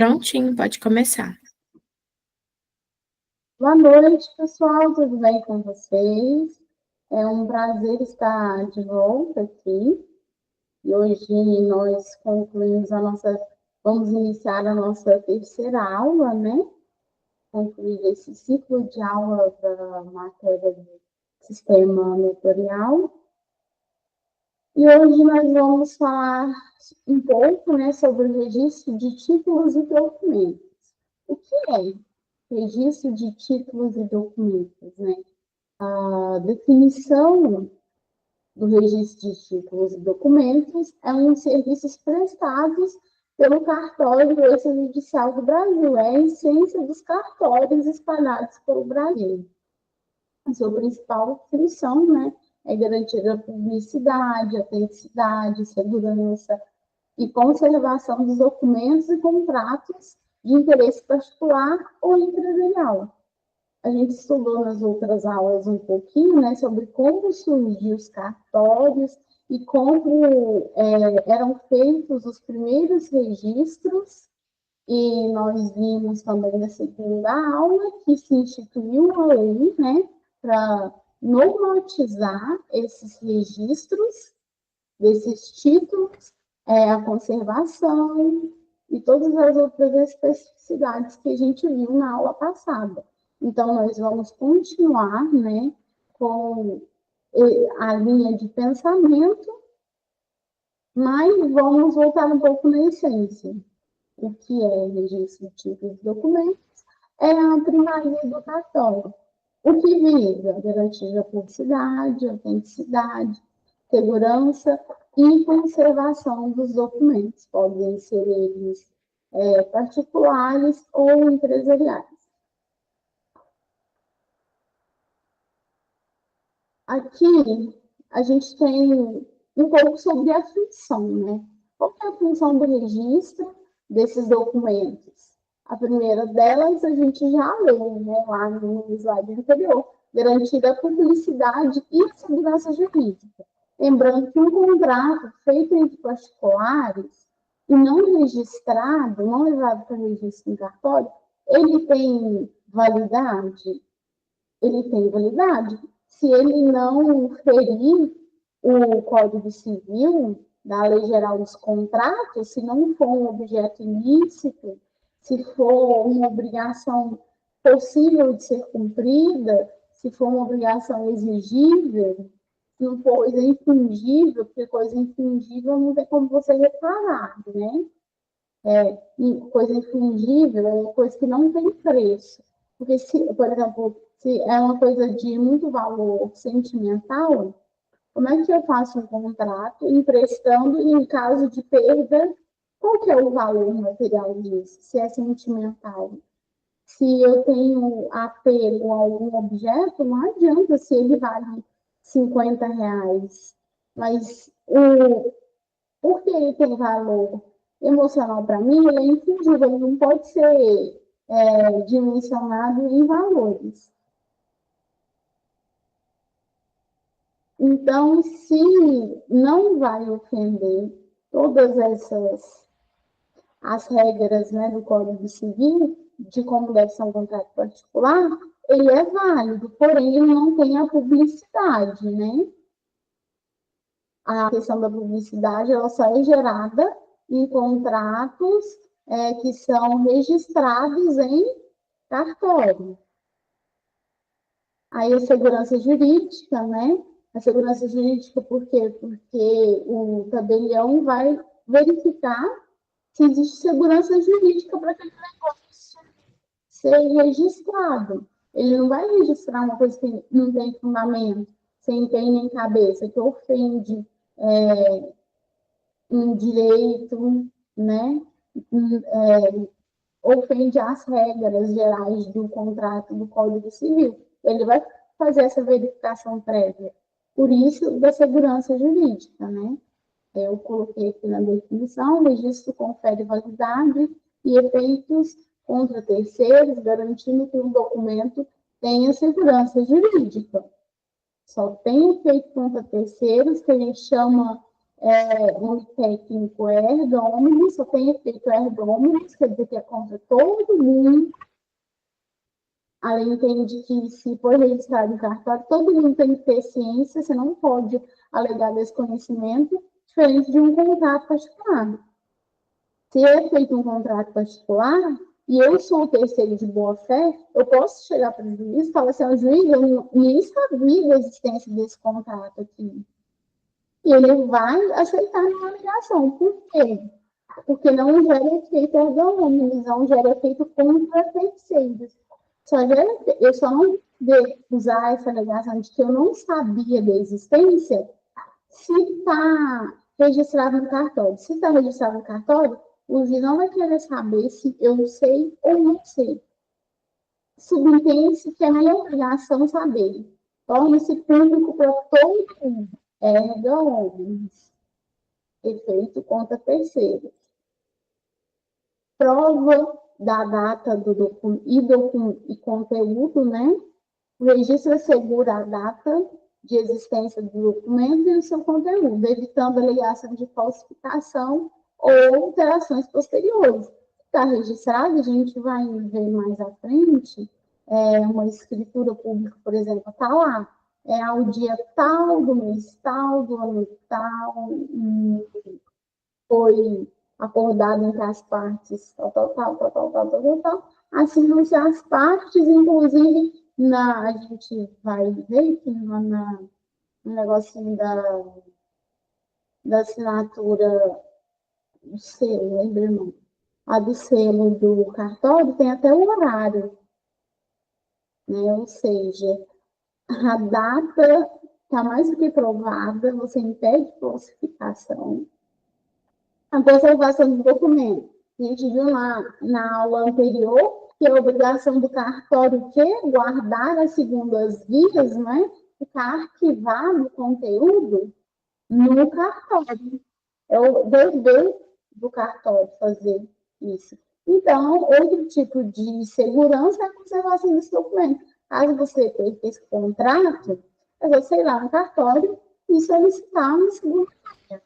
Prontinho, pode começar. Boa noite, pessoal, tudo bem com vocês? É um prazer estar de volta aqui. E hoje nós vamos iniciar a nossa terceira aula, né? Concluir esse ciclo de aula da matéria do sistema notorial. E hoje nós vamos falar um pouco, né, sobre o registro de títulos e documentos. O que é registro de títulos e documentos, né? A definição do registro de títulos e documentos é um dos serviços prestados pelo cartório extrajudicial do Brasil, é a essência dos cartórios espalhados pelo Brasil. A sua principal função, né, é garantir a publicidade, autenticidade, segurança e conservação dos documentos e contratos de interesse particular ou empresarial. A gente estudou nas outras aulas um pouquinho, né, sobre como surgiu os cartórios e como eram feitos os primeiros registros, e nós vimos também na segunda aula que se instituiu uma lei, né, para normatizar esses registros desses títulos, a conservação e todas as outras especificidades que a gente viu na aula passada. Então, nós vamos continuar, né, com a linha de pensamento, mas vamos voltar um pouco na essência. O que é registro de títulos e documentos? É a primazia do cartório. O que visa? Garantir a publicidade, autenticidade, segurança e conservação dos documentos. Podem ser eles particulares ou empresariais. Aqui, a gente tem um pouco sobre a função, né? Qual é a função do registro desses documentos? A primeira delas, a gente já leu, né, lá no slide anterior, garantir a publicidade e a segurança jurídica. Lembrando que um contrato feito entre particulares e não registrado, não levado para registro em cartório, ele tem validade? Ele tem validade se ele não ferir o Código Civil, da Lei Geral dos Contratos, se não for um objeto ilícito, se for uma obrigação possível de ser cumprida, se for uma obrigação exigível, se não for coisa infringível, porque coisa infringível não tem como você reparar, né? Coisa infringível é coisa que não tem preço. Porque, por exemplo, se é uma coisa de muito valor sentimental, como é que eu faço um contrato emprestando e, em caso de perda, qual que é o valor material disso? Se é sentimental. Se eu tenho apego a algum objeto, não adianta se ele vale R$ 50. Mas porque ele tem valor emocional para mim, ele é infringível, ele não pode ser dimensionado em valores. Então, se não vai ofender todas as regras, né, do Código Civil, de como deve ser um contrato particular, ele é válido, porém ele não tem a publicidade, né? A questão da publicidade, ela só é gerada em contratos que são registrados em cartório. Aí a segurança jurídica, né? A segurança jurídica, por quê? Porque o tabelião vai verificar se existe segurança jurídica para aquele negócio ser registrado. Ele não vai registrar uma coisa que não tem fundamento, sem pé nem cabeça, que ofende um direito, né? Ofende as regras gerais do contrato do Código Civil. Ele vai fazer essa verificação prévia. Por isso, da segurança jurídica, né? Eu coloquei aqui na definição, o registro confere validade e efeitos contra terceiros, garantindo que o documento tenha segurança jurídica. Só tem efeito contra terceiros, que a gente chama O técnico é erga omnes, só tem efeito erga omnes, quer dizer que é contra todo mundo. A lei entende que, se for registrado em cartório, todo mundo tem que ter ciência, você não pode alegar desconhecimento, diferente de um contrato particular. Se é feito um contrato particular e eu sou o terceiro de boa-fé, eu posso chegar para o juiz e falar assim: o juiz, eu nem sabia da existência desse contrato aqui. E ele vai aceitar a minha alegação. Por quê? Porque não gera efeito ergonômico, não gera efeito contra terceiros. Eu só não devo usar essa alegação de que eu não sabia da existência se está registrado no cartório. Se está registrado no cartório, o juiz não vai querer saber se eu sei ou não sei. Subentende-se que é minha obrigação saber. Torna-se público para todo mundo. Erga omnes. Efeito contra terceiros. Prova da data do documento e conteúdo, né? O registro assegura a data de existência do documento e o seu conteúdo, evitando a alegação de falsificação ou alterações posteriores. Está registrado, a gente vai ver mais à frente, uma escritura pública, por exemplo, está lá, ao dia tal, do mês tal, do ano tal, foi acordado entre as partes, tal. Assinam-se as partes, inclusive, a gente vai ver que no negocinho da assinatura do selo, lembra, irmão? A do selo do cartório tem até o horário, né? Ou seja, a data está mais do que provada, você impede falsificação. A conservação do documento. A gente viu na aula anterior que a obrigação do cartório é guardar as segundas vias, né? Ficar arquivado o conteúdo no cartório. É o dever do cartório fazer isso. Então, outro tipo de segurança é a conservação desse documento. Caso você tenha esse contrato, é você ir lá no cartório e solicitar uma segunda via.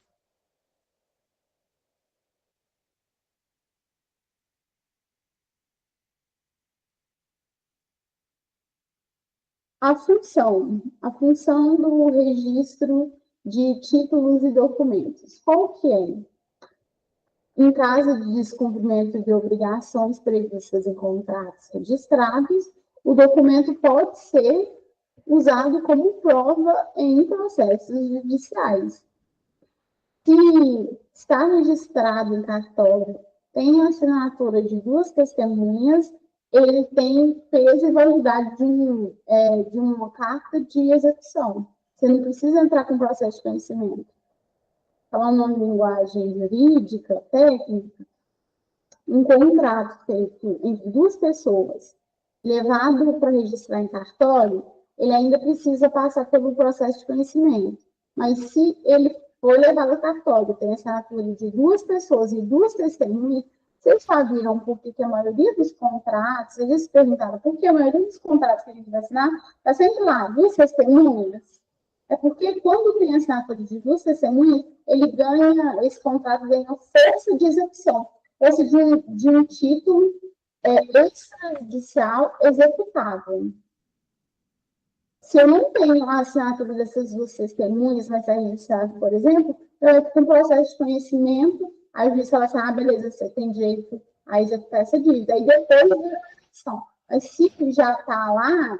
A função do registro de títulos e documentos. Qual que é? Em caso de descumprimento de obrigações previstas em contratos registrados, o documento pode ser usado como prova em processos judiciais. Se está registrado em cartório, tem a assinatura de duas testemunhas, ele tem peso e validade de uma carta de execução. Você não precisa entrar com processo de conhecimento. Falando uma linguagem jurídica, técnica, um contrato feito entre duas pessoas, levado para registrar em cartório, ele ainda precisa passar pelo processo de conhecimento. Mas se ele for levado a cartório, tem a assinatura de duas pessoas e duas testemunhas, vocês já viram por que a maioria dos contratos, eles se perguntaram por que a maioria dos contratos que a gente vai assinar está sempre lá, duas testemunhas? É porque quando tem a assinatura de duas testemunhas, esse contrato ganha força de execução, força de um título extrajudicial executável. Se eu não tenho a assinatura dessas duas testemunhas, mas é registrado, por exemplo, eu entro com um processo de conhecimento, aí o juiz fala assim: beleza, você tem direito a executar essa dívida. Aí depois vira a questão. Mas se já está lá,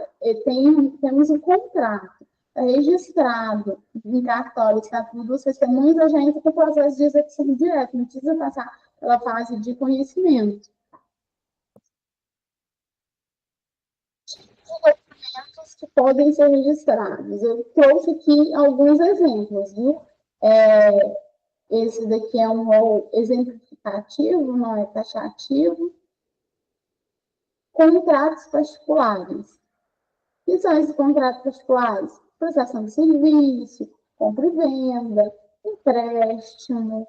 temos um contrato registrado em cartório, está com duas testemunhas, eu já entro com o processo de execução direto, não precisa passar pela fase de conhecimento. Que podem ser registrados. Eu trouxe aqui alguns exemplos, viu? Esse daqui é um rol exemplificativo, não é taxativo. Contratos particulares. O que são esses contratos particulares? Prestação de serviço, compra e venda, empréstimo,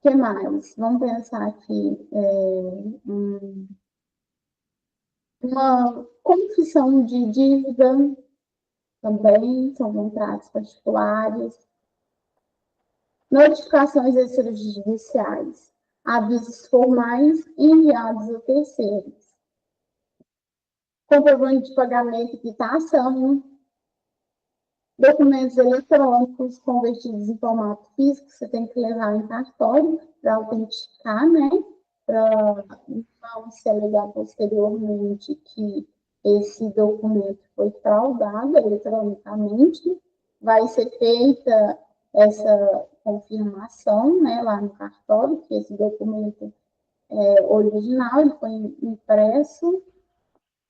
que mais? Vamos pensar aqui. Uma confissão de dívida, também são contratos particulares. Notificações extrajudiciais, avisos formais enviados a terceiros, comprovante de pagamento e quitação, documentos eletrônicos convertidos em formato físico, você tem que levar em cartório para autenticar, né? Para não se alegar posteriormente que esse documento foi fraudado eletronicamente. Vai ser feita essa confirmação, né, lá no cartório, que esse documento é original, ele foi impresso,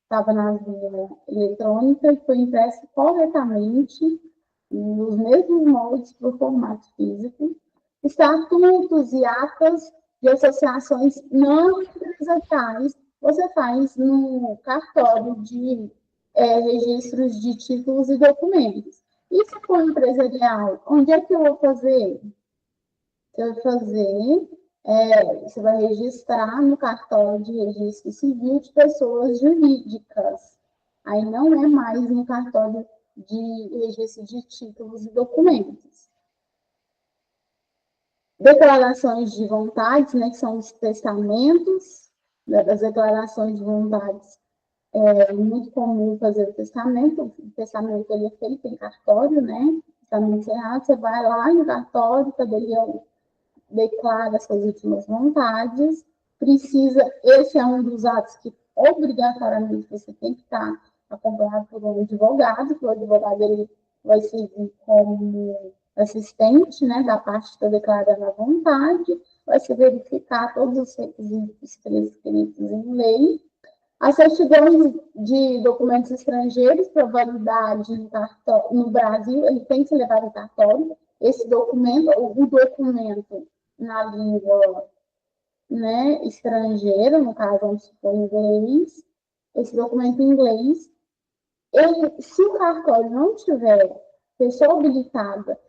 estava na via eletrônica e foi impresso corretamente, nos mesmos moldes para o formato físico. Estatutos e atas de associações não empresariais, você faz no cartório de registros de títulos e documentos. E se for empresarial, onde é que eu vou fazer? Você vai fazer, você vai registrar no cartório de registro civil de pessoas jurídicas. Aí não é mais no cartório de registro de títulos e documentos. Declarações de vontades, né, que são os testamentos, né, das declarações de vontades. É muito comum fazer o testamento ele é feito em cartório, né? Testamento cerrado, você vai lá no cartório, declara suas últimas vontades, esse é um dos atos que obrigatoriamente você tem que estar acompanhado por um advogado, que o advogado ele vai servir como assistente, né, da parte que está declarando a vontade, vai se verificar todos os requisitos prescritos em lei. As certidões de documentos estrangeiros para validade no Brasil, ele tem que ser levado em cartório. Esse documento, o documento na língua, né, estrangeira, no caso, vamos supor, inglês, esse documento em inglês, se o cartório não tiver pessoa habilitada,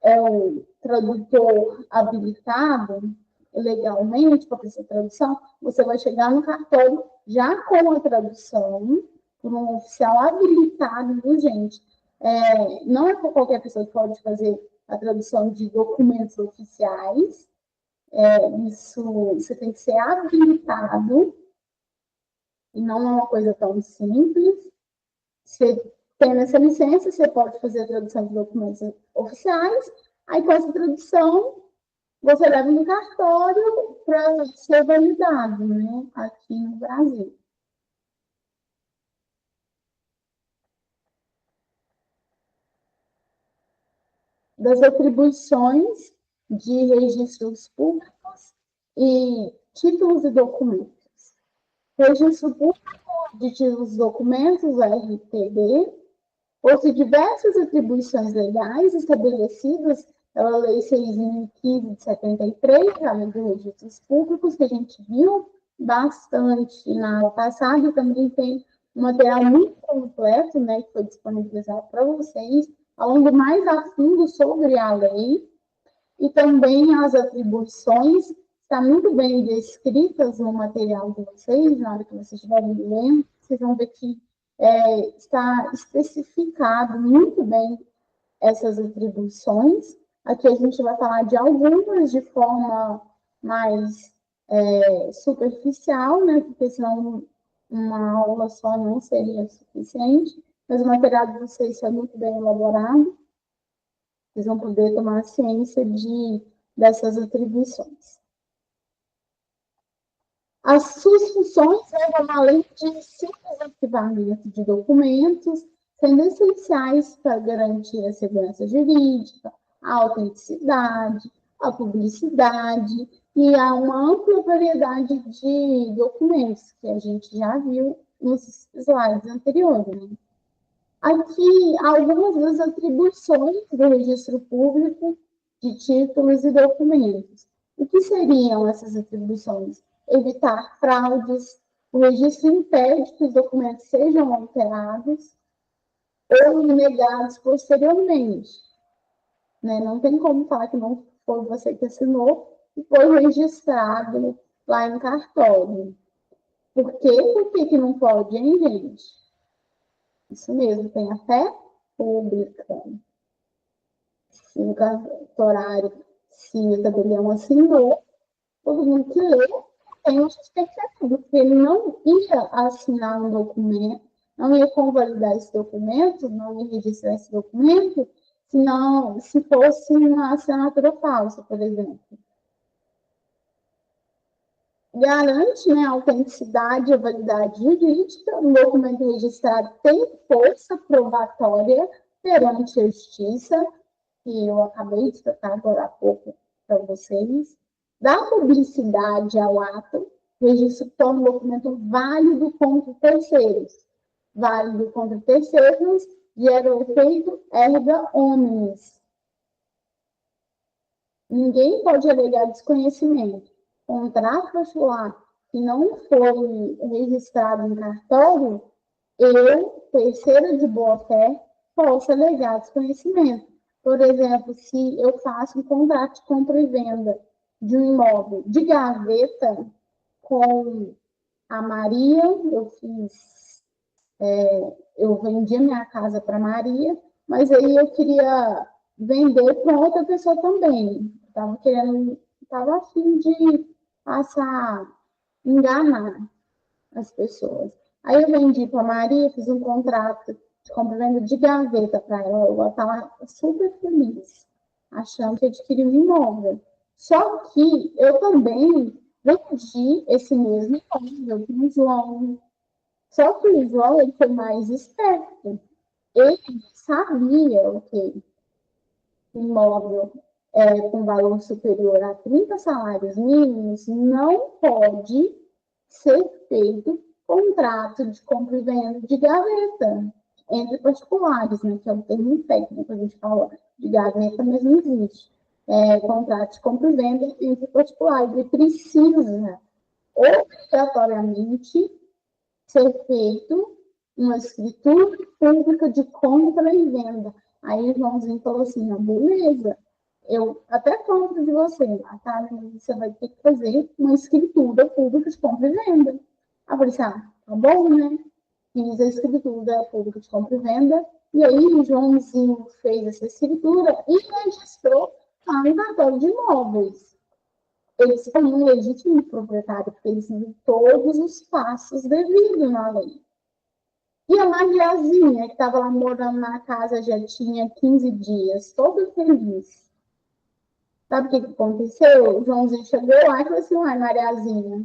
o tradutor habilitado legalmente para fazer tradução, você vai chegar no cartório já com a tradução por um oficial habilitado, viu, gente? Não é qualquer pessoa que pode fazer a tradução de documentos oficiais, isso você tem que ser habilitado, e não é uma coisa tão simples. Você tendo essa licença, você pode fazer a tradução de documentos oficiais, aí com essa tradução, você leva no cartório para ser validado, né, aqui no Brasil. Das atribuições de registros públicos e títulos e documentos. Registro Público de Títulos e Documentos, RTD, possui diversas atribuições legais estabelecidas pela Lei 6.015 de 73, a Lei dos Registros Públicos, que a gente viu bastante na aula passada, e também tem um material muito completo, né, que foi disponibilizado para vocês, falando mais a fundo sobre a lei, e também as atribuições, está muito bem descritas no material de vocês, na hora que vocês estiverem lendo, vocês vão ver que está especificado muito bem essas atribuições. Aqui a gente vai falar de algumas de forma mais superficial, né? Porque senão uma aula só não seria suficiente, mas o material de vocês é muito bem elaborado, vocês vão poder tomar ciência dessas atribuições. As suas funções vão além de simples arquivamento de documentos, sendo essenciais para garantir a segurança jurídica, a autenticidade, a publicidade e a uma ampla variedade de documentos, que a gente já viu nos slides anteriores. Aqui, algumas das atribuições do registro público de títulos e documentos. O que seriam essas atribuições? Evitar fraudes, o registro impede que os documentos sejam alterados ou negados posteriormente. Né? Não tem como falar que não foi você que assinou e foi registrado lá em cartório. Por quê? Por que não pode, hein, gente? Isso mesmo, tenha fé pública, se o cartorário, se o tabelião assinou, todo mundo que lê tem uma justificativa, porque ele não ia assinar um documento, não ia convalidar esse documento, não ia registrar esse documento, senão, se fosse uma assinatura falsa, por exemplo. Garante, né, a autenticidade e a validade jurídica, um documento registrado tem força probatória perante a justiça, que eu acabei de explicar agora há pouco para vocês, dá publicidade ao ato, registro torna o documento válido contra terceiros. Válido contra terceiros, gera o efeito erga omnes. Ninguém pode alegar desconhecimento. Contrato particular que não foi registrado em cartório, eu, terceira de boa-fé, posso alegar desconhecimento. Por exemplo, se eu faço um contrato de compra e venda de um imóvel de gaveta com a Maria, eu vendi a minha casa para a Maria, mas aí eu queria vender para outra pessoa também. Estava a fim de passar, enganar as pessoas. Aí eu vendi para a Maria, fiz um contrato de compra e venda de gaveta para ela. Ela estava super feliz, achando que adquiriu um imóvel. Só que eu também vendi esse mesmo imóvel para o João. Só que o João ele foi mais esperto. Ele sabia o que imóvel com valor superior a 30 salários mínimos não pode ser feito contrato de compra e venda de gaveta entre particulares, né, que é o termo técnico, a gente fala de gaveta, mas não existe. Contrato de compra e venda entre particulares. Ele precisa obrigatoriamente ser feito uma escritura pública de compra e venda. Aí o Joãozinho falou assim, não, beleza, eu até compro de você, tá? Você vai ter que fazer uma escritura pública de compra e venda. Aí eu falei assim, tá bom, né? Fiz a escritura pública de compra e venda, e aí o Joãozinho fez essa escritura e registrou lá no cartório de imóveis. Eles são um legítimo proprietário, porque eles têm todos os passos devidos na lei. E a Mariazinha, que estava lá morando na casa, já tinha 15 dias, toda feliz. Sabe o que aconteceu? O Joãozinho chegou lá e falou assim, uai, Mariazinha,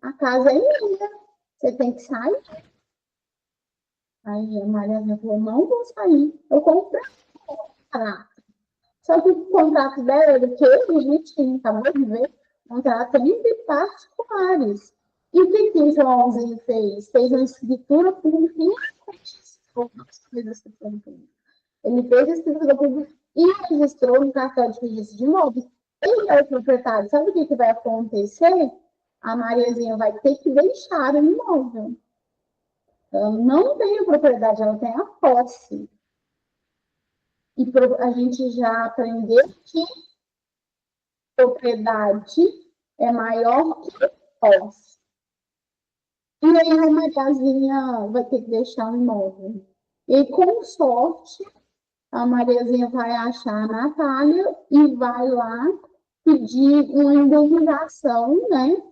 a casa é minha, você tem que sair. Aí a Mariazinha falou, não vou sair, eu comprei o contrato. Só que o contrato dela era o quê? A gente acabou de ver, contrato entre particulares. E o que o Joãozinho fez? Fez uma escritura pública e ele fez a escritura pública e registrou no cartório de registro de imóveis. Ele é o proprietário. Sabe o que vai acontecer? A Mariazinha vai ter que deixar o imóvel. Ela não tem a propriedade, ela tem a posse. E a gente já aprendeu que propriedade é maior que posse. E aí a Mariazinha vai ter que deixar o imóvel. E com sorte, a Mariazinha vai achar a Natália e vai lá pedir uma indenização, né?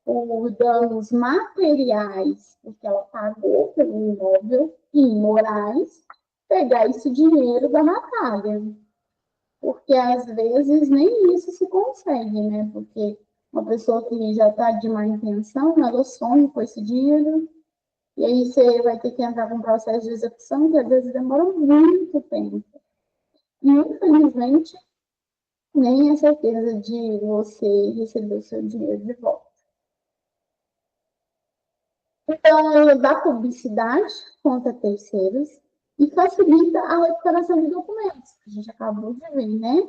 Por danos materiais, porque ela pagou pelo imóvel, e morais, pegar esse dinheiro da Natália. Porque às vezes nem isso se consegue, né? Porque uma pessoa que já está de má intenção, ela some com esse dinheiro, e aí você vai ter que entrar com um processo de execução que às vezes demora muito tempo. E, infelizmente, nem é certeza de você receber o seu dinheiro de volta. Então, dá publicidade contra terceiros e facilita a recuperação de documentos, que a gente acabou de ver, né?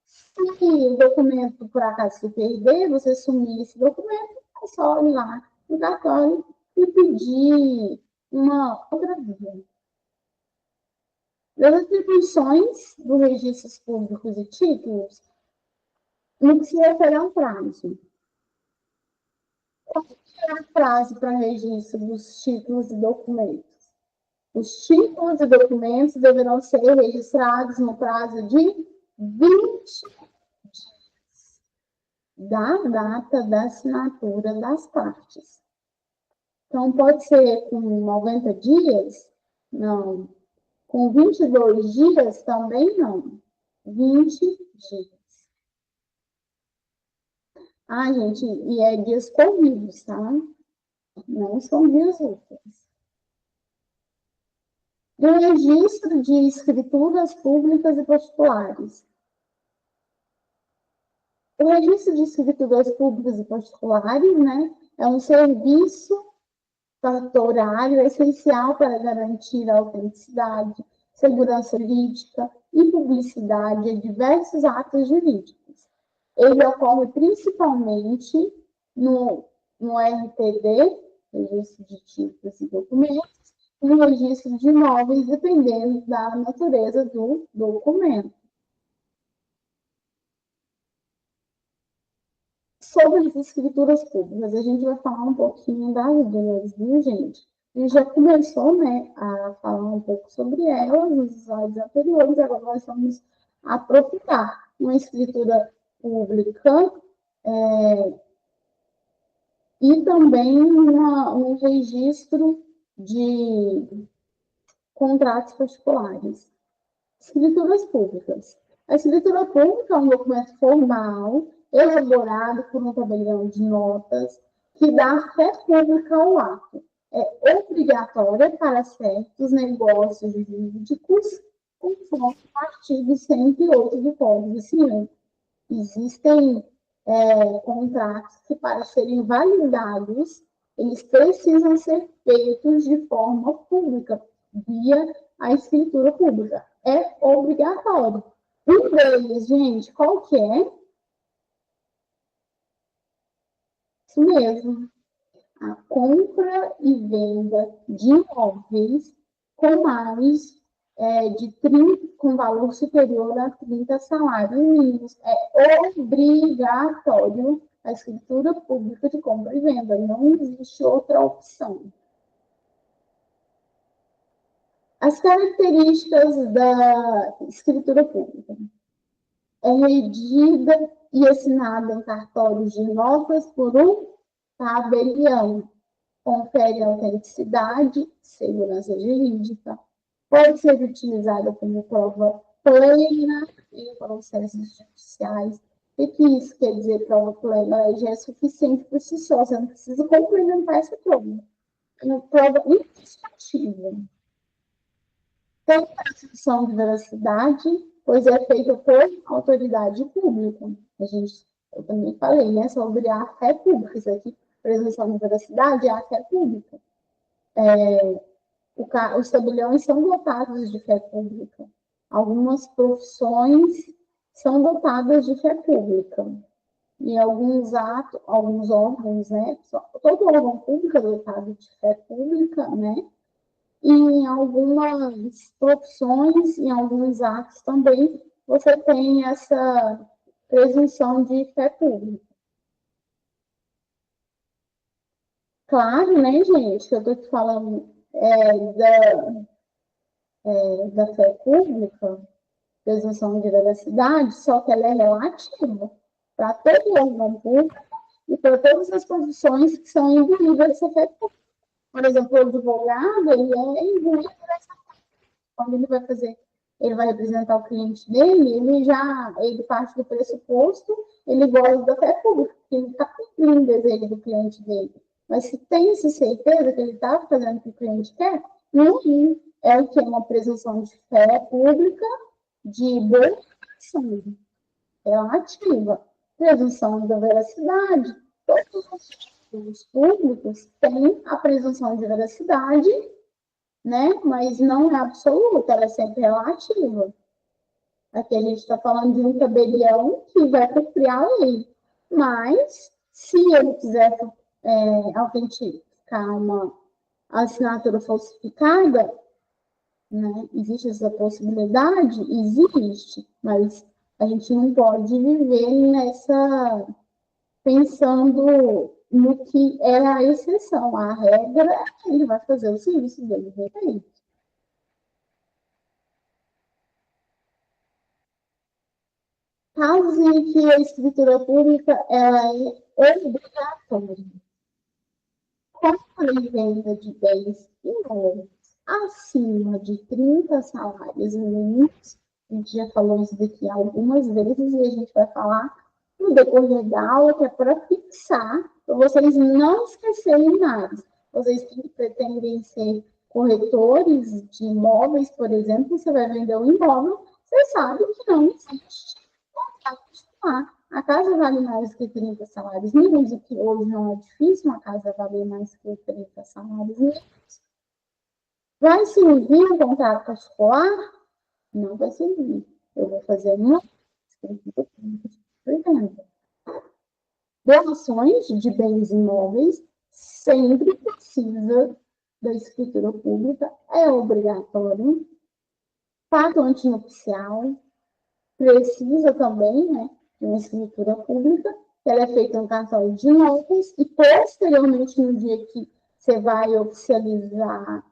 Se o documento, por acaso, se perder, você sumir esse documento, é só ir lá no cartório e pedir uma outra via. Das atribuições dos registros públicos e títulos, no que se refere ao prazo. Qual é o prazo para registro dos títulos e documentos? Os títulos e documentos deverão ser registrados no prazo de 20 da data da assinatura das partes. Então, pode ser com 90 dias? Não. Com 22 dias? Também não. 20 dias. Ah, gente, e é dias corridos, tá? Não são dias úteis. E o registro de escrituras públicas e particulares. O registro de escrituras públicas e particulares, né, é um serviço cartorário essencial para garantir a autenticidade, segurança jurídica e publicidade de diversos atos jurídicos. Ele ocorre principalmente no RTD, Registro de Títulos e Documentos, e no registro de imóveis, dependendo da natureza do documento. Sobre as escrituras públicas, a gente vai falar um pouquinho das duas, viu, gente? A gente já começou, né, a falar um pouco sobre elas nos slides anteriores, agora nós vamos aprofundar. Uma escritura pública e também um registro de contratos particulares. Escrituras públicas. A escritura pública é um documento formal, elaborado por um tabelião de notas, que dá fé pública ao ato. É obrigatória para certos negócios jurídicos, conforme o artigo 108 do Código Civil. Existem contratos que, para serem validados, eles precisam ser feitos de forma pública, via a escritura pública. É obrigatório. Um deles, gente, qual que é? Isso mesmo. A compra e venda de imóveis com mais de 30, com valor superior a 30 salários mínimos. É obrigatório a escritura pública de compra e venda. Não existe outra opção. As características da escritura pública. É redigida e assinada em cartórios de notas por um tabelião. Confere autenticidade, segurança jurídica, pode ser utilizada como prova plena em processos judiciais. O que isso quer dizer, prova plena? Já é suficiente por si só, você não precisa complementar essa prova. É uma prova indiscutível. Tem presunção de veracidade, pois é feita por autoridade pública. Eu também falei, né, sobre a fé pública. Isso aqui, presunção de veracidade, é a fé pública. Os tabeliões são dotados de fé pública. Algumas profissões são dotadas de fé pública. E alguns órgãos, né? Todo órgão público é dotado de fé pública, né? E em algumas profissões, em alguns atos também, você tem essa presunção de fé pública. Claro, né, gente, que eu estou te falando da fé pública, presunção de veracidade, só que ela é relativa para todo órgão público e para todas as posições que são imbuídas dessa fé pública. Por exemplo, o advogado, ele é imbuído dessa fé. Quando ele vai representar o cliente dele, ele parte do pressuposto, ele gosta da fé pública, porque ele está cumprindo o desejo do cliente dele. Mas se tem essa certeza que ele está fazendo o que o cliente quer, não é o que é uma presunção de fé pública de boa ação relativa, presunção da veracidade. Todos os títulos públicos têm a presunção de veracidade, né? Mas não é absoluta, ela é sempre relativa. Aqui a gente está falando de um tabelião que vai cumprir a lei. Mas, se ele quiser autenticar uma assinatura falsificada, né? Existe essa possibilidade? Existe, mas a gente não pode viver pensando no que é a exceção. A regra, ele vai fazer o serviço dele bem feito. casos em que a escritura pública ela é obrigatória, compra e venda de bens imóveis acima de 30 salários mínimos, a gente já falou isso daqui algumas vezes e a gente vai falar no decorrer da aula, que é para fixar, para vocês não esquecerem nada. Vocês que pretendem ser corretores de imóveis, por exemplo, você vai vender um imóvel, você sabe que não existe contrato lá. A casa vale mais que 30 salários mínimos, o que hoje não é difícil, uma casa valer mais que 30 salários mínimos. Vai servir um contrato particular? Não vai servir. Eu vou fazer uma escritura pública de venda. Doações de bens imóveis sempre precisa da escritura pública, é obrigatório. Pacto antinupcial precisa também, né, de uma escritura pública. Ela é feita no cartório de notas e, posteriormente, no dia que você vai oficializar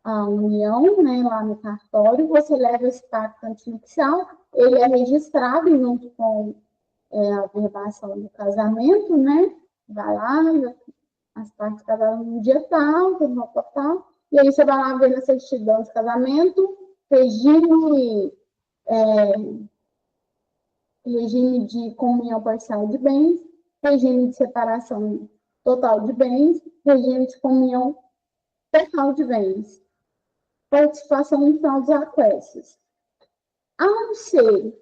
a união, né, lá no cartório, você leva esse pacto antinupcial, ele é registrado junto com a verbação do casamento, né? Vai lá, as partes casaram no dia tal, no tal, e aí você vai lá ver na certidão de casamento, regime, regime de comunhão parcial de bens, regime de separação total de bens, regime de comunhão total de bens, participação no final dos acrescidos. Ao ser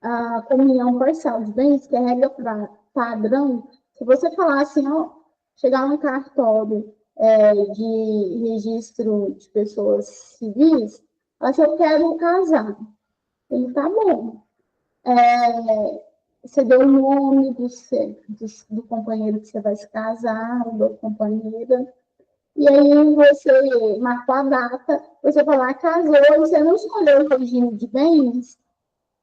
a comunhão parcial de bens, que é regra padrão, se você falar assim, ó, chegar num cartório de registro de pessoas civis, falar assim, eu quero casar. Ele tá bom. Você deu o nome do companheiro que você vai se casar, ou da companheira, e aí você marcou a data, você falar, casou, e você não escolheu o regime de bens,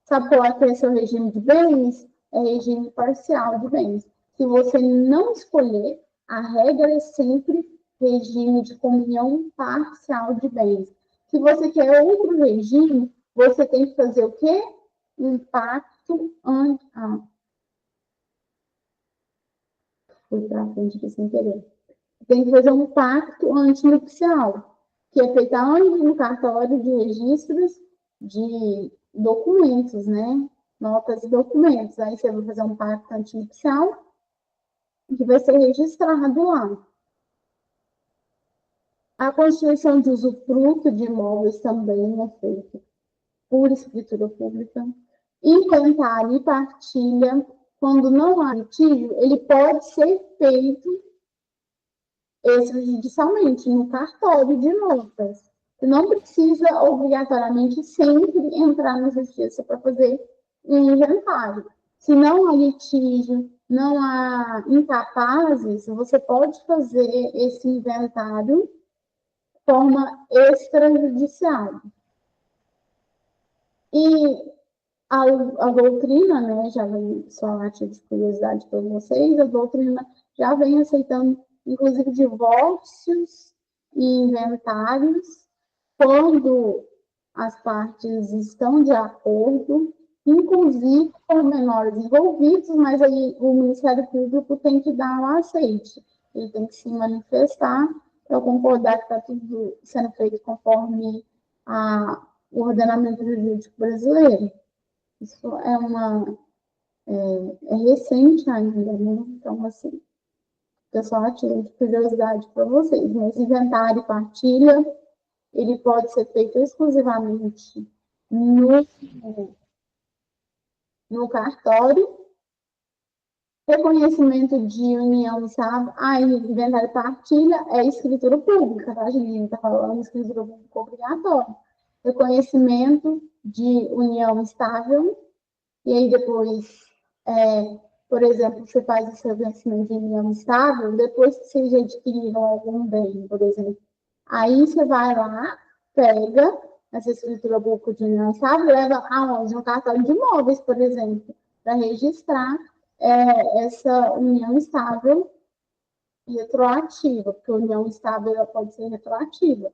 sabe qual é seu regime de bens? É regime parcial de bens. Se você não escolher, a regra é sempre regime de comunhão parcial de bens. Se você quer outro regime, você tem que fazer o quê? Um pacto fui para frente aqui sem querer. Tem que fazer um pacto antinupcial, que é feito onde? No cartório de registros de documentos, né? Notas e documentos. Aí você vai fazer um pacto antinupcial que vai ser registrado lá. A constituição de usufruto de imóveis também é feita por escritura pública. Inventário e partilha, quando não há litígio, ele pode ser feito extrajudicialmente, no cartório de notas. Você não precisa, obrigatoriamente, sempre entrar na justiça para fazer um inventário. Se não há litígio, não há incapazes, você pode fazer esse inventário de forma extrajudicial. E a doutrina, né, já vem, só a título de curiosidade para vocês, a doutrina já vem aceitando, inclusive, divórcios e inventários, quando as partes estão de acordo, inclusive com menores envolvidos, mas aí o Ministério Público tem que dar um aceite, ele tem que se manifestar para concordar que está tudo sendo feito conforme o ordenamento jurídico brasileiro. Isso é recente ainda, né? Então, assim, eu só ativo de curiosidade para vocês. Mas inventário e partilha, ele pode ser feito exclusivamente no cartório. Reconhecimento de união estável. Aí, inventário e partilha é escritura pública, tá, gente? A gente está falando de escritura pública obrigatória. Reconhecimento de união estável. E aí, depois, por exemplo, você faz o seu vencimento de união estável, depois que vocês adquiriram algum bem, por exemplo. Aí você vai lá, pega essa escritura pública de união estável, leva aonde? No cartório de imóveis, por exemplo, para registrar essa união estável retroativa, porque a união estável ela pode ser retroativa.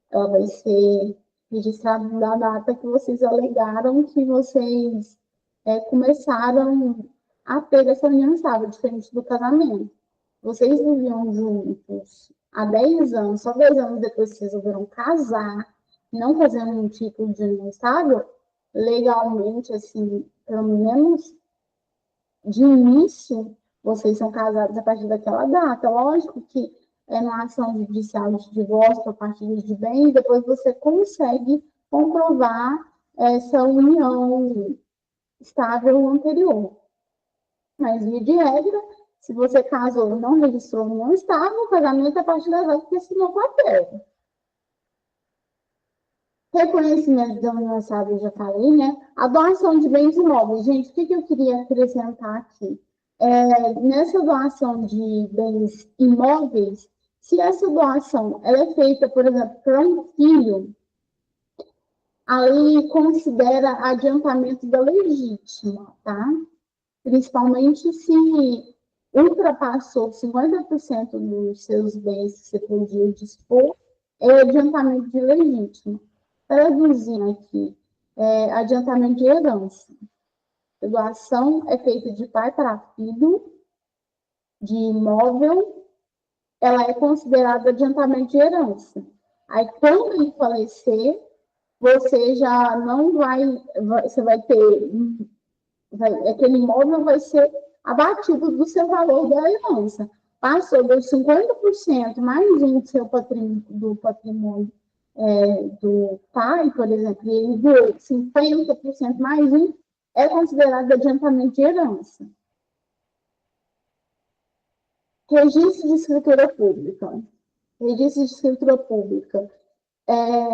Ela vai ser registrada na data que vocês alegaram que vocês começaram a ter essa união estável, diferente do casamento. Vocês viviam juntos há 10 anos, só 10 anos depois vocês resolveram casar, não fazendo um título de união estável, legalmente, assim, pelo menos de início, vocês são casados a partir daquela data. Lógico que é uma ação judicial de divórcio a partir de bem, e depois você consegue comprovar essa união estável anterior. Mas, via de regra, se você casou e não registrou união estável, o casamento é a partir da data que assinou o papel. Reconhecimento da união estável, já falei, né? A doação de bens imóveis. Gente, o que eu queria acrescentar aqui? Nessa doação de bens imóveis, se essa doação ela é feita, por exemplo, para um filho, a lei considera adiantamento da legítima, tá? Principalmente se ultrapassou 50% dos seus bens que você podia dispor, é adiantamento de legítimo. Traduzindo aqui, adiantamento de herança. A doação é feita de pai para filho, de imóvel, ela é considerada adiantamento de herança. Aí, quando ele falecer, você já não você vai ter, aquele imóvel vai ser abatido do seu valor da herança. Passou dos 50% mais um do patrimônio do pai, por exemplo, e ele doou 50% mais um, é considerado adiantamento de herança. Registro de escritura pública. Registro de escritura pública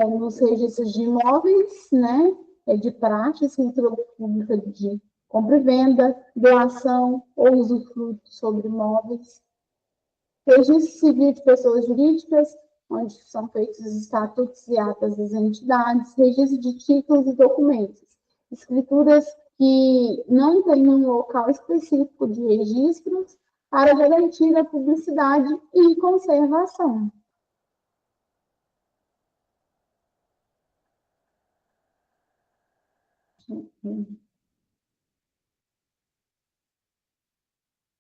nos registros de imóveis, né? De praxe, escritura pública de compra e venda, doação ou usufruto sobre imóveis. Registro civil de pessoas jurídicas, onde são feitos os estatutos e atas das entidades, registro de títulos e documentos. Escrituras que não têm um local específico de registros para garantir a publicidade e conservação.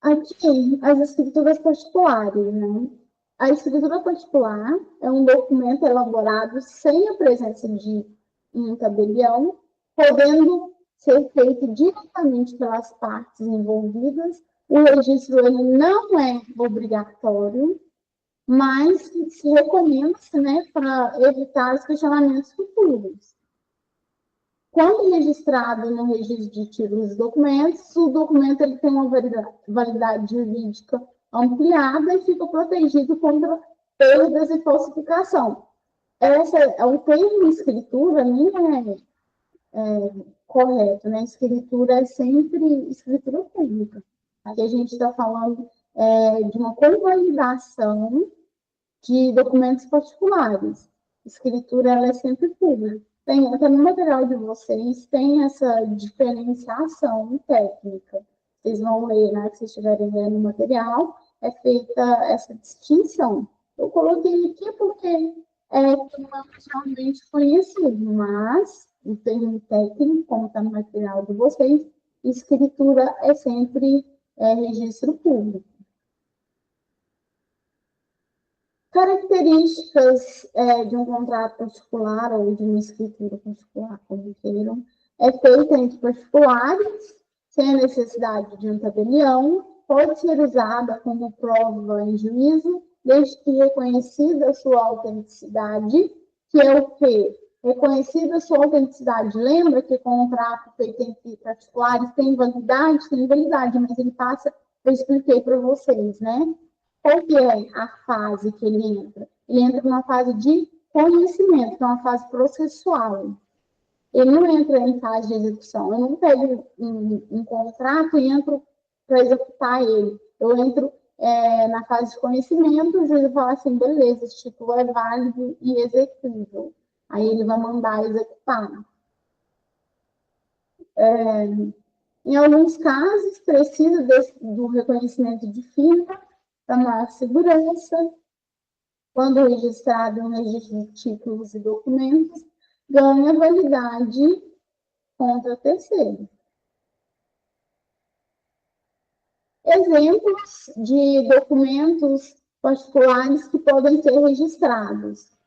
Aqui, as escrituras particulares, né? A escritura particular é um documento elaborado sem a presença de um tabelião, podendo ser feito diretamente pelas partes envolvidas. O registro ele não é obrigatório, mas se recomenda-se, né, para evitar os questionamentos futuros. Quando registrado no registro de títulos e documentos, o documento ele tem uma validade jurídica ampliada e fica protegido contra perdas e falsificação. O termo escritura nem correto, né? Escritura é sempre escritura pública. Aqui a gente está falando de uma convalidação de documentos particulares. Escritura ela é sempre pública. Até no material de vocês tem essa diferenciação técnica. Vocês vão ler, né? Se vocês estiverem lendo o material, é feita essa distinção. Eu coloquei aqui porque é comercialmente conhecido, mas o termo técnico, como está no material de vocês, escritura é sempre registro público. Características de um contrato particular ou de uma escritura particular, como queiram, é feita entre particulares, sem a necessidade de um tabelião, pode ser usada como prova em juízo, desde que reconhecida a sua autenticidade, que é o quê? Reconhecida a sua autenticidade. Lembra que contrato feito entre particulares tem validade? Tem validade, mas ele passa, eu expliquei para vocês, né? Qual que é a fase que ele entra? Ele entra numa fase de conhecimento, que é uma fase processual. Ele não entra em fase de execução. Eu não pego um contrato e entro para executar ele. Eu entro na fase de conhecimento, o juiz vai falar assim, beleza, esse título é válido e executível. Aí ele vai mandar executar. Em alguns casos, precisa do reconhecimento de firma para maior segurança. Quando registrado no registro de títulos e documentos, ganha validade contra terceiro. Exemplos de documentos particulares que podem ser registrados.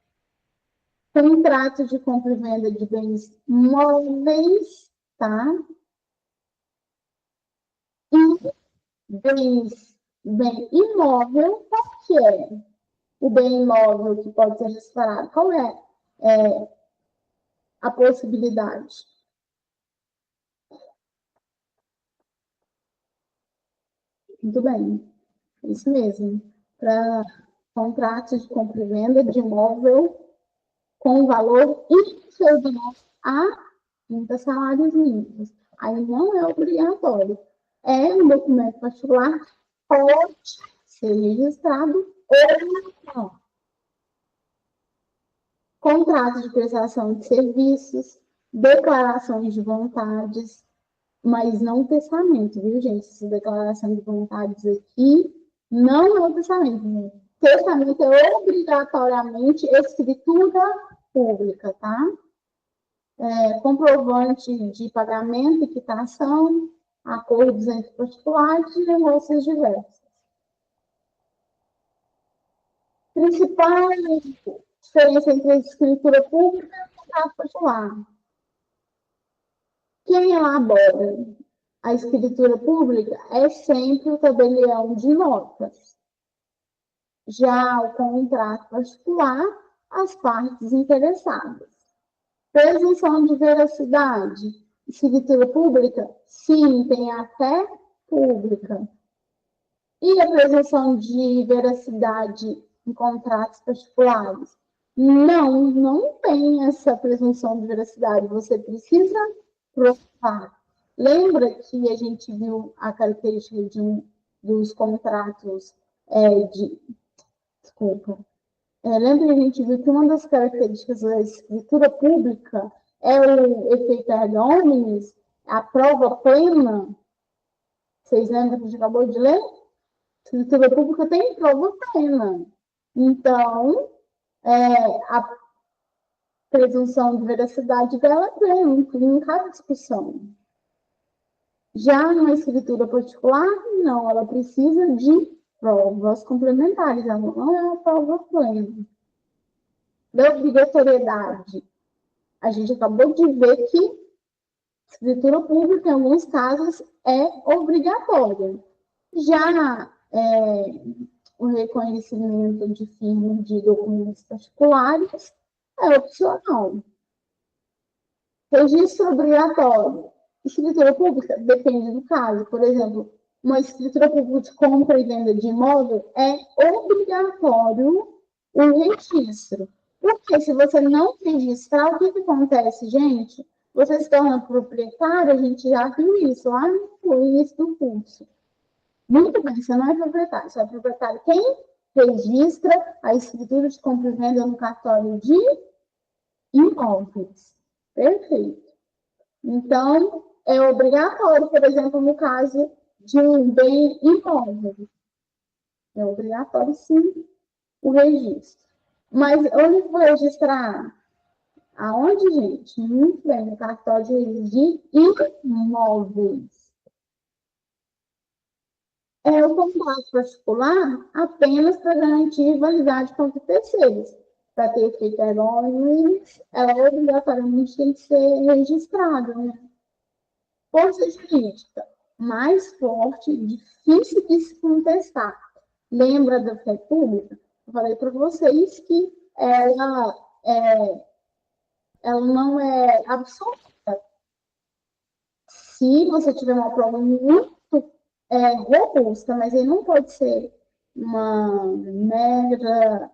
Contrato de compra e venda de bens móveis, tá? E bem imóvel, qual que é o bem imóvel que pode ser registrado? Qual é a possibilidade? Muito bem, isso mesmo. Para contratos de compra e venda de imóvel com valor inferior a 30 salários mínimos. Aí não é obrigatório. É um documento particular, pode ser registrado ou não. Contrato de prestação de serviços, declarações de vontades, mas não testamento, viu, gente? Essa declaração de vontades aqui não é o testamento. Testamento é obrigatoriamente escritura pública, tá? Comprovante de pagamento e quitação, acordos entre particulares e negócios diversos. Principal diferença entre a escritura pública e o contrato particular. Quem elabora a escritura pública é sempre o tabelião de notas. Já o contrato particular, as partes interessadas. Presunção de veracidade. Escritura pública? Sim, tem a fé pública. E a presunção de veracidade em contratos particulares? Não, não tem essa presunção de veracidade. Você precisa provar. Lembra que a gente viu a característica dos contratos desculpa. Lembra que a gente viu que uma das características da escritura pública é o efeito erga omnes, a prova plena? Vocês lembram que a gente acabou de ler? A escritura pública tem prova plena. Então, a presunção de veracidade dela é plena, em cada discussão. Já na escritura particular, não, ela precisa de provas complementares, ela não é uma prova plena. Da obrigatoriedade, a gente acabou de ver que escritura pública, em alguns casos, é obrigatória. Já o reconhecimento de firma de documentos particulares é opcional. Registro obrigatório. Escritura pública depende do caso. Por exemplo, uma escritura pública de compra e venda de imóvel é obrigatório o registro. Porque se você não registrar, o que acontece, gente? Você se torna proprietário, a gente já viu isso lá no início do curso. Muito bem, você não é proprietário, você é proprietário quem registra a escritura de compra e venda no cartório de imóveis. Perfeito. Então, é obrigatório, por exemplo, no caso de um bem imóvel. É obrigatório, sim, o registro. Mas onde vou registrar? Aonde, gente? Muito bem, no cartório de imóveis. É o contrato particular apenas para garantir validade contra terceiros. Para ter efeito errôneo, ela obrigatoriamente tem que ser registrada, né? Força jurídica mais forte e difícil de se contestar. Lembra da fé pública? Eu falei para vocês que ela não é absoluta. Se você tiver uma prova muito robusta, mas ele não pode ser uma mera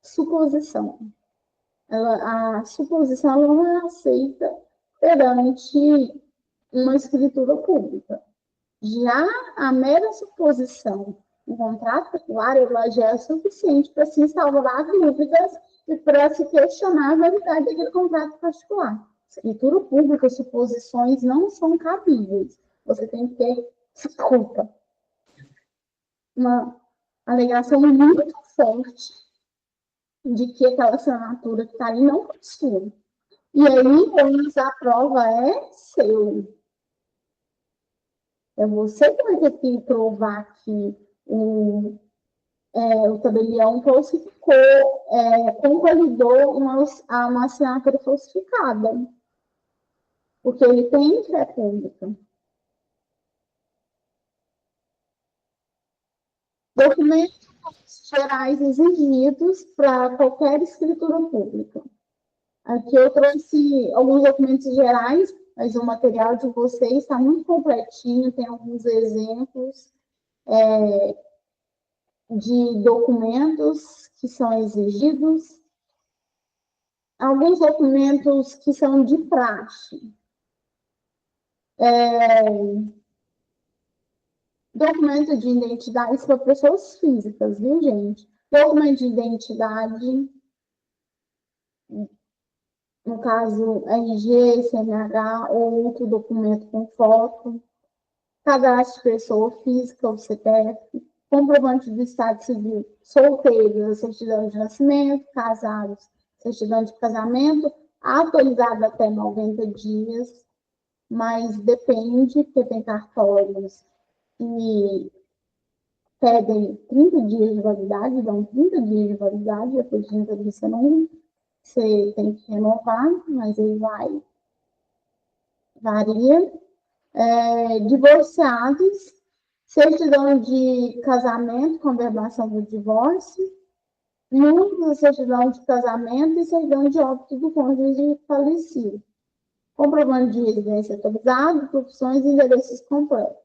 suposição. A suposição ela não é aceita perante uma escritura pública. Já a mera suposição no contrato particular, ela já é suficiente para se instaurar dúvidas e para se questionar a validade daquele contrato particular. Escritura pública, suposições não são cabíveis. Você tem que ter, desculpa, uma alegação muito forte de que aquela assinatura que está ali não foi sua. E aí, a prova é seu. É você que vai ter que provar que o tabelião falsificou, convalidou uma assinatura falsificada, porque ele tem fé pública. Documentos gerais exigidos para qualquer escritura pública. Aqui eu trouxe alguns documentos gerais, mas o material de vocês está muito completinho, tem alguns exemplos de documentos que são exigidos, alguns documentos que são de praxe. Documento de identidade para pessoas físicas, viu, gente? Documento de identidade, no caso, RG, CNH ou outro documento com foto, cadastro de pessoa física, o CPF, comprovante do estado civil, solteiros, certidão de nascimento, casados, certidão de casamento, atualizada até 90 dias, mas depende, porque tem cartórios que pedem 30 dias de validade, dão 30 dias de validade, depois de 30 dias você tem que renovar, mas aí varia. Divorciados, certidão de casamento, converbação do divórcio, núcleo, certidão de casamento e certidão de óbito do cônjuge falecido. Comprovante de residência atualizado, profissões e endereços completos.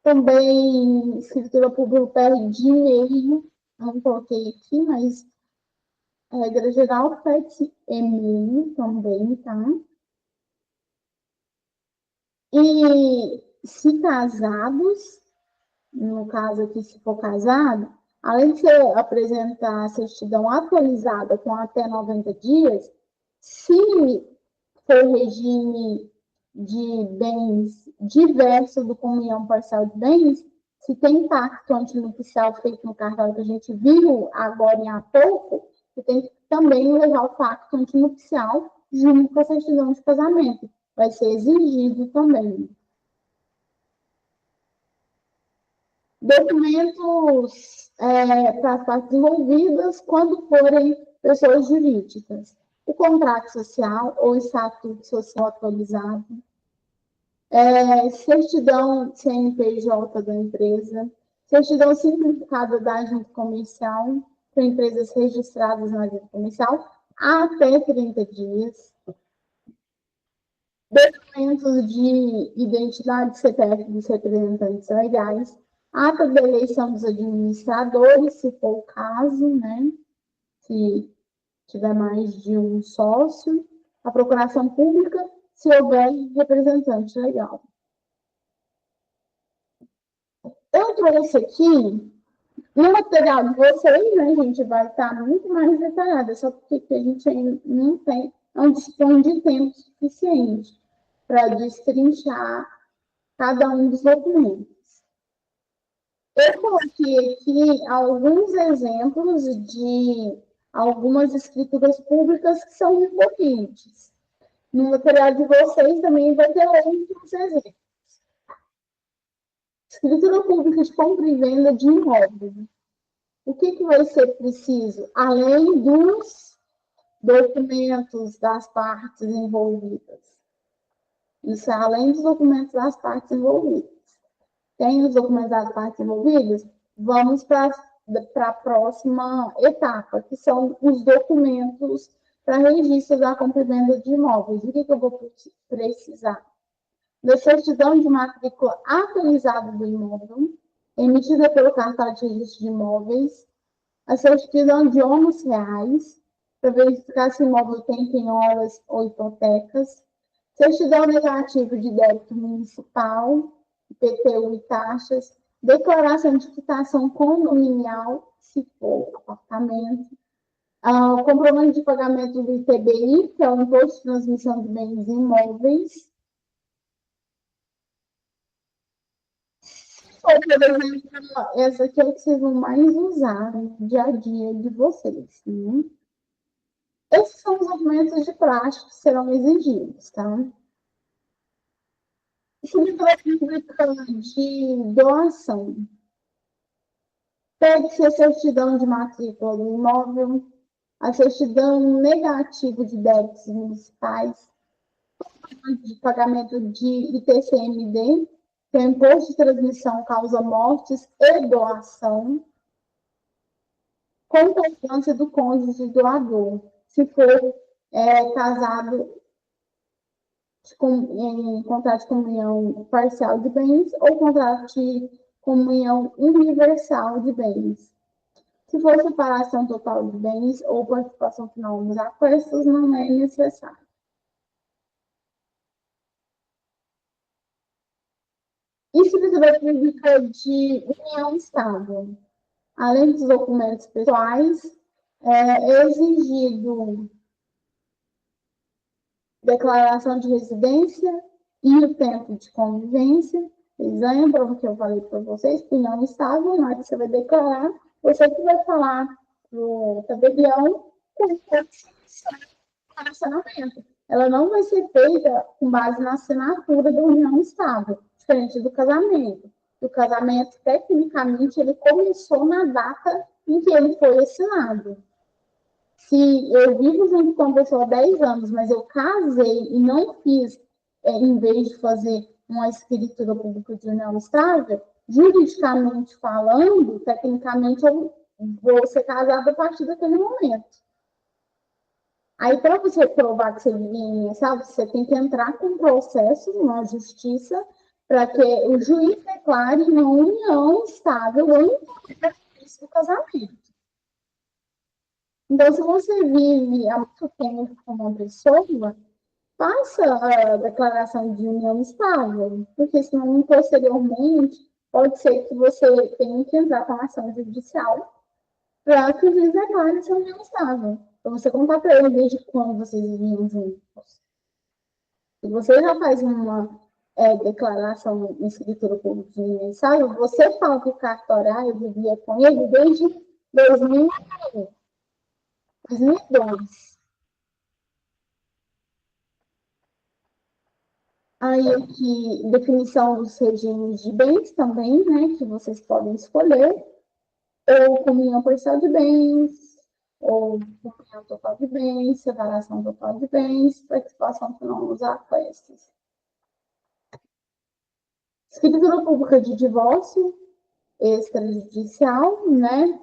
Também escritura pública pede e-mail, não coloquei aqui, mas a regra geral pede e-mail também, tá? E se casados, no caso aqui, se for casado, além de você apresentar a certidão atualizada com até 90 dias, se for regime de bens diverso do comunhão parcial de bens, se tem pacto antinupcial feito no cartório que a gente viu agora há pouco, você tem que também levar o pacto antinupcial junto com a certidão de casamento. Vai ser exigido também. Documentos para as partes envolvidas quando forem pessoas jurídicas. O contrato social ou estatuto social atualizado, certidão CNPJ da empresa, certidão simplificada da junta comercial para empresas registradas na junta comercial até 30 dias, documentos de identidade CPF dos representantes legais, ata da eleição dos administradores, se for o caso, né? Se tiver mais de um sócio, a procuração pública, se houver representante legal. Eu trouxe aqui, no material de vocês, né, a gente vai estar muito mais detalhada, só porque a gente ainda não dispõe de tempo suficiente para destrinchar cada um dos documentos. Eu coloquei aqui alguns exemplos de algumas escrituras públicas que são recorrentes. No material de vocês também vai ter outros exemplos. Escritura pública de compra e venda de imóveis. O que vai ser preciso? Além dos documentos das partes envolvidas. Isso é além dos documentos das partes envolvidas. Tem os documentos das partes envolvidas? Vamos para a próxima etapa, que são os documentos para registro da compra e venda de imóveis. O que eu vou precisar? Da certidão de matrícula atualizada do imóvel, emitida pelo cartório de registro de imóveis, a certidão de ônus reais, para verificar se o imóvel tem penhoras ou hipotecas, certidão negativa de débito municipal, IPTU e taxas, declaração de quitação condominial, se for apartamento, comprovante de pagamento do ITBI, que é o Imposto de Transmissão de Bens Imóveis. Ou, por exemplo, essa aqui é o que vocês vão mais usar no dia a dia de vocês. Né? Esses são os documentos de praxe que serão exigidos, tá? Escritura pública de doação. Pede-se a certidão de matrícula do imóvel, a certidão negativa de débitos municipais, de pagamento de ITCMD, que é Imposto de Transmissão Causa Mortes e Doação, concordância do cônjuge doador, se for casado em contrato de comunhão parcial de bens ou contrato de comunhão universal de bens. Se for separação total de bens ou participação final nos aquestos, não é necessário. Escritura pública de união estável. Além dos documentos pessoais, é exigido declaração de residência e o tempo de convivência. Vocês lembram que eu falei para vocês? União estável, na hora que você vai declarar, você que vai falar para o tabelião com o relacionamento. Ela não vai ser feita com base na assinatura da união estável, diferente do casamento. O casamento, tecnicamente, ele começou na data em que ele foi assinado. Se eu vivo junto com uma pessoa há 10 anos, mas eu casei e não fiz, em vez de fazer uma escritura pública de união estável, juridicamente falando, tecnicamente, eu vou ser casada a partir daquele momento. Aí, para você provar que você vive em união estável, você tem que entrar com um processo na justiça para que o juiz declare uma união estável antes do casamento. Então, se você vive há muito tempo com uma pessoa, faça a declaração de união estável, porque senão, posteriormente, pode ser que você tenha que entrar com a ação judicial para que o juiz declare essa união estável. Para você contar para ele desde quando vocês viviam juntos. Se você já faz uma declaração em escritura pública de união estável, você fala que o cartório, eu vivia com ele desde 2002. Aí aqui, definição dos regimes de bens também, né, que vocês podem escolher, ou comunhão parcial de bens, ou comunhão total de bens, separação total de bens, participação final nos aquestos. Escritura pública de divórcio extrajudicial, né,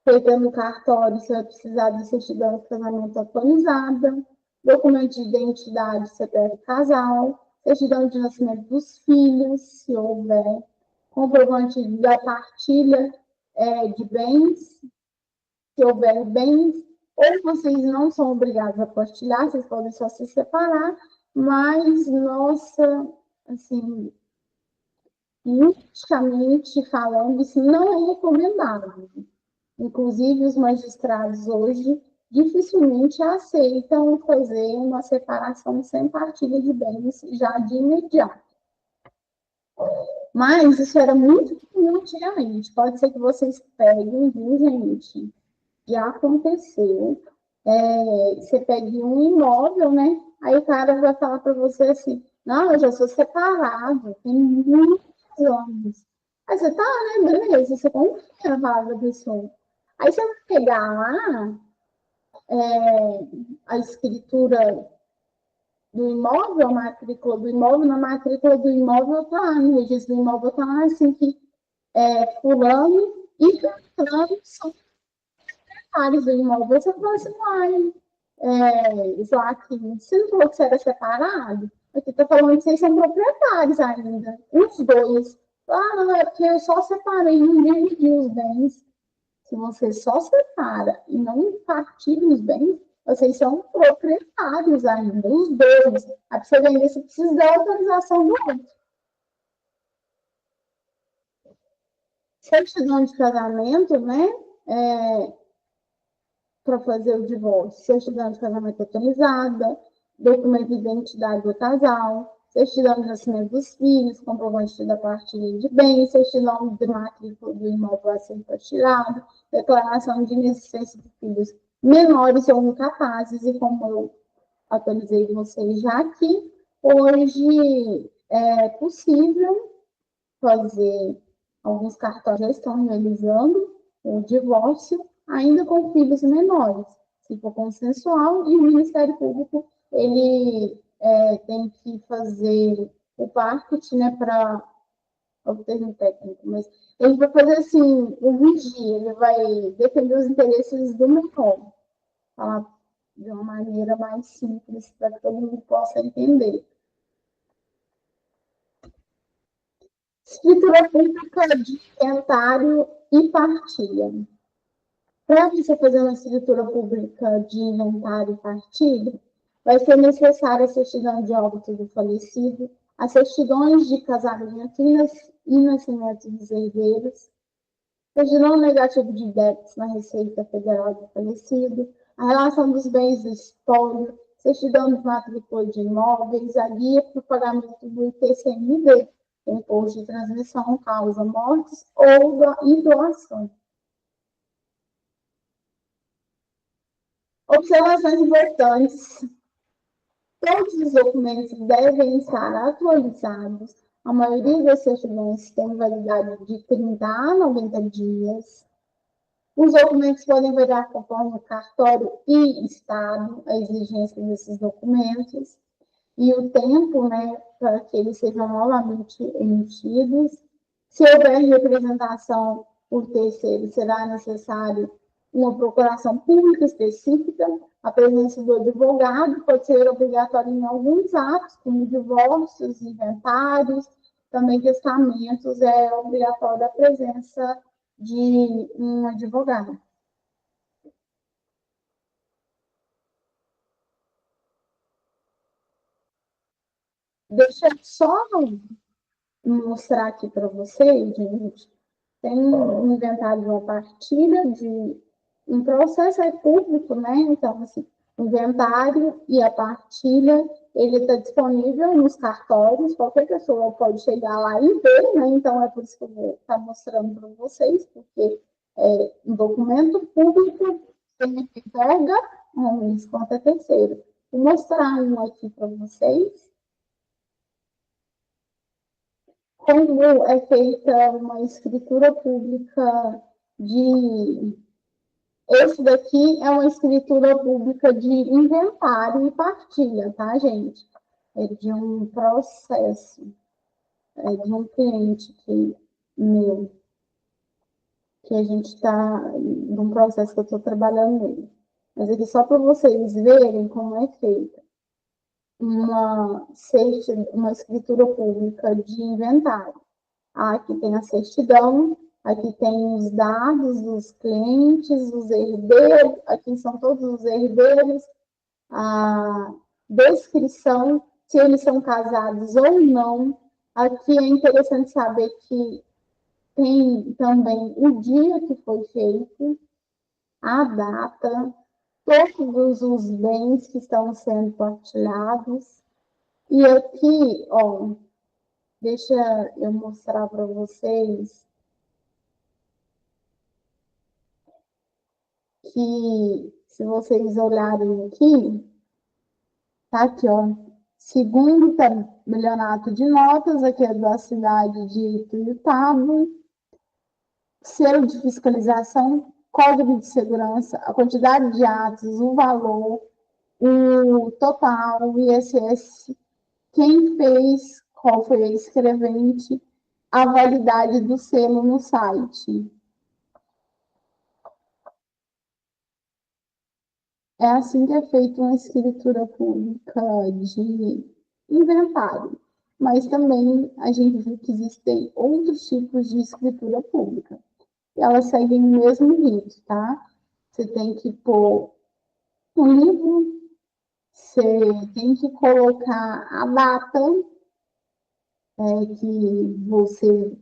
feita no cartório, você vai precisar de certidão de casamento atualizada, documento de identidade, CPF casal, certidão de nascimento dos filhos, se houver, comprovante da partilha de bens, se houver bens, ou vocês não são obrigados a partilhar, vocês podem só se separar, mas, nossa, assim, juridicamente falando, isso não é recomendável. Inclusive, os magistrados hoje dificilmente aceitam fazer uma separação sem partilha de bens já de imediato. Mas isso era muito comum antigamente. Pode ser que vocês peguem, viu, gente? Já aconteceu. Você pegue um imóvel, né? Aí o cara vai falar para você assim: não, eu já sou separado, tem muitos anos. Aí você tá, né? Beleza, você confia na palavra da pessoa. Aí você vai pegar lá a escritura do imóvel, a matrícula do imóvel, na matrícula do imóvel está lá, no registro do imóvel está lá, assim, que fulano e fulano são proprietários do imóvel. Você fala assim, Joaquim, você não falou que você era separado? Aqui está falando que vocês são proprietários ainda, os dois. Ah, não, é porque eu só separei, ninguém dividiu os bens. Se você só separa e não partilha os bens, vocês são proprietários ainda, os dois. Aí, para você vender, você precisa da autorização do outro. Certidão de casamento, né? Para fazer o divórcio. Certidão de casamento atualizada, documento de identidade do casal, certidão de nascimento dos filhos, comprovante da partilha de bens, certidão de matrícula do imóvel a ser partilhado, declaração de inexistência de filhos menores ou incapazes, e como eu atualizei vocês já aqui, hoje é possível fazer, alguns cartórios já estão realizando o divórcio, ainda com filhos menores, se for consensual, e o Ministério Público ele tem que fazer o marketing, né, para o termo técnico, mas ele vai fazer assim, o vigia, ele vai defender os interesses do menor, falar de uma maneira mais simples, para que todo mundo possa entender. Escritura pública de inventário e partilha. Para você fazer uma escritura pública de inventário e partilha, vai ser necessária a certidão de óbito do falecido, as certidões de casamento e nascimento dos herdeiros, certidão negativa de débitos na Receita Federal do falecido, a relação dos bens do espólio, certidão de matrícula de imóveis, a guia para o pagamento do ITCMD, imposto de transmissão, causa mortes ou doação. Observações importantes. Todos os documentos devem estar atualizados. A maioria das certidões tem validade de 30 a 90 dias. Os documentos podem variar conforme o cartório e estado, a exigência desses documentos, e o tempo, né, para que eles sejam novamente emitidos. Se houver representação por terceiro, será necessário uma procuração pública específica. A presença do advogado pode ser obrigatória em alguns atos, como divórcios, inventários, também testamentos, é obrigatória a presença de um advogado. Deixa eu só mostrar aqui para vocês, gente. Tem um inventário de uma partilha de um processo é público, né? Então, assim, o inventário e a partilha, ele está disponível nos cartórios, qualquer pessoa pode chegar lá e ver, né? Então, é por isso que eu vou estar mostrando para vocês, porque é um documento público significa um isso conta terceiro. Vou mostrar um aqui para vocês. Como é feita uma escritura pública de. Esse daqui é uma escritura pública de inventário e partilha, tá, gente? É de um processo, é de um cliente meu, que a gente está, de um processo que eu estou trabalhando nele. Mas aqui só para vocês verem como é feita uma escritura pública de inventário. Aqui tem a certidão, aqui tem os dados dos clientes, os herdeiros, aqui são todos os herdeiros, a descrição, se eles são casados ou não. Aqui é interessante saber que tem também o dia que foi feito, a data, todos os bens que estão sendo partilhados. E aqui, ó, deixa eu mostrar para vocês que, se vocês olharem aqui, tá aqui, ó, segundo tabelionato de notas, aqui é da cidade de Ituiutaba, selo de fiscalização, código de segurança, a quantidade de atos, o valor, o total, o ISS, quem fez, qual foi a escrevente, a validade do selo no site. É assim que é feita uma escritura pública de inventário. Mas também a gente viu que existem outros tipos de escritura pública. E elas seguem o mesmo rito, tá? Você tem que pôr um livro, você tem que colocar a data que você,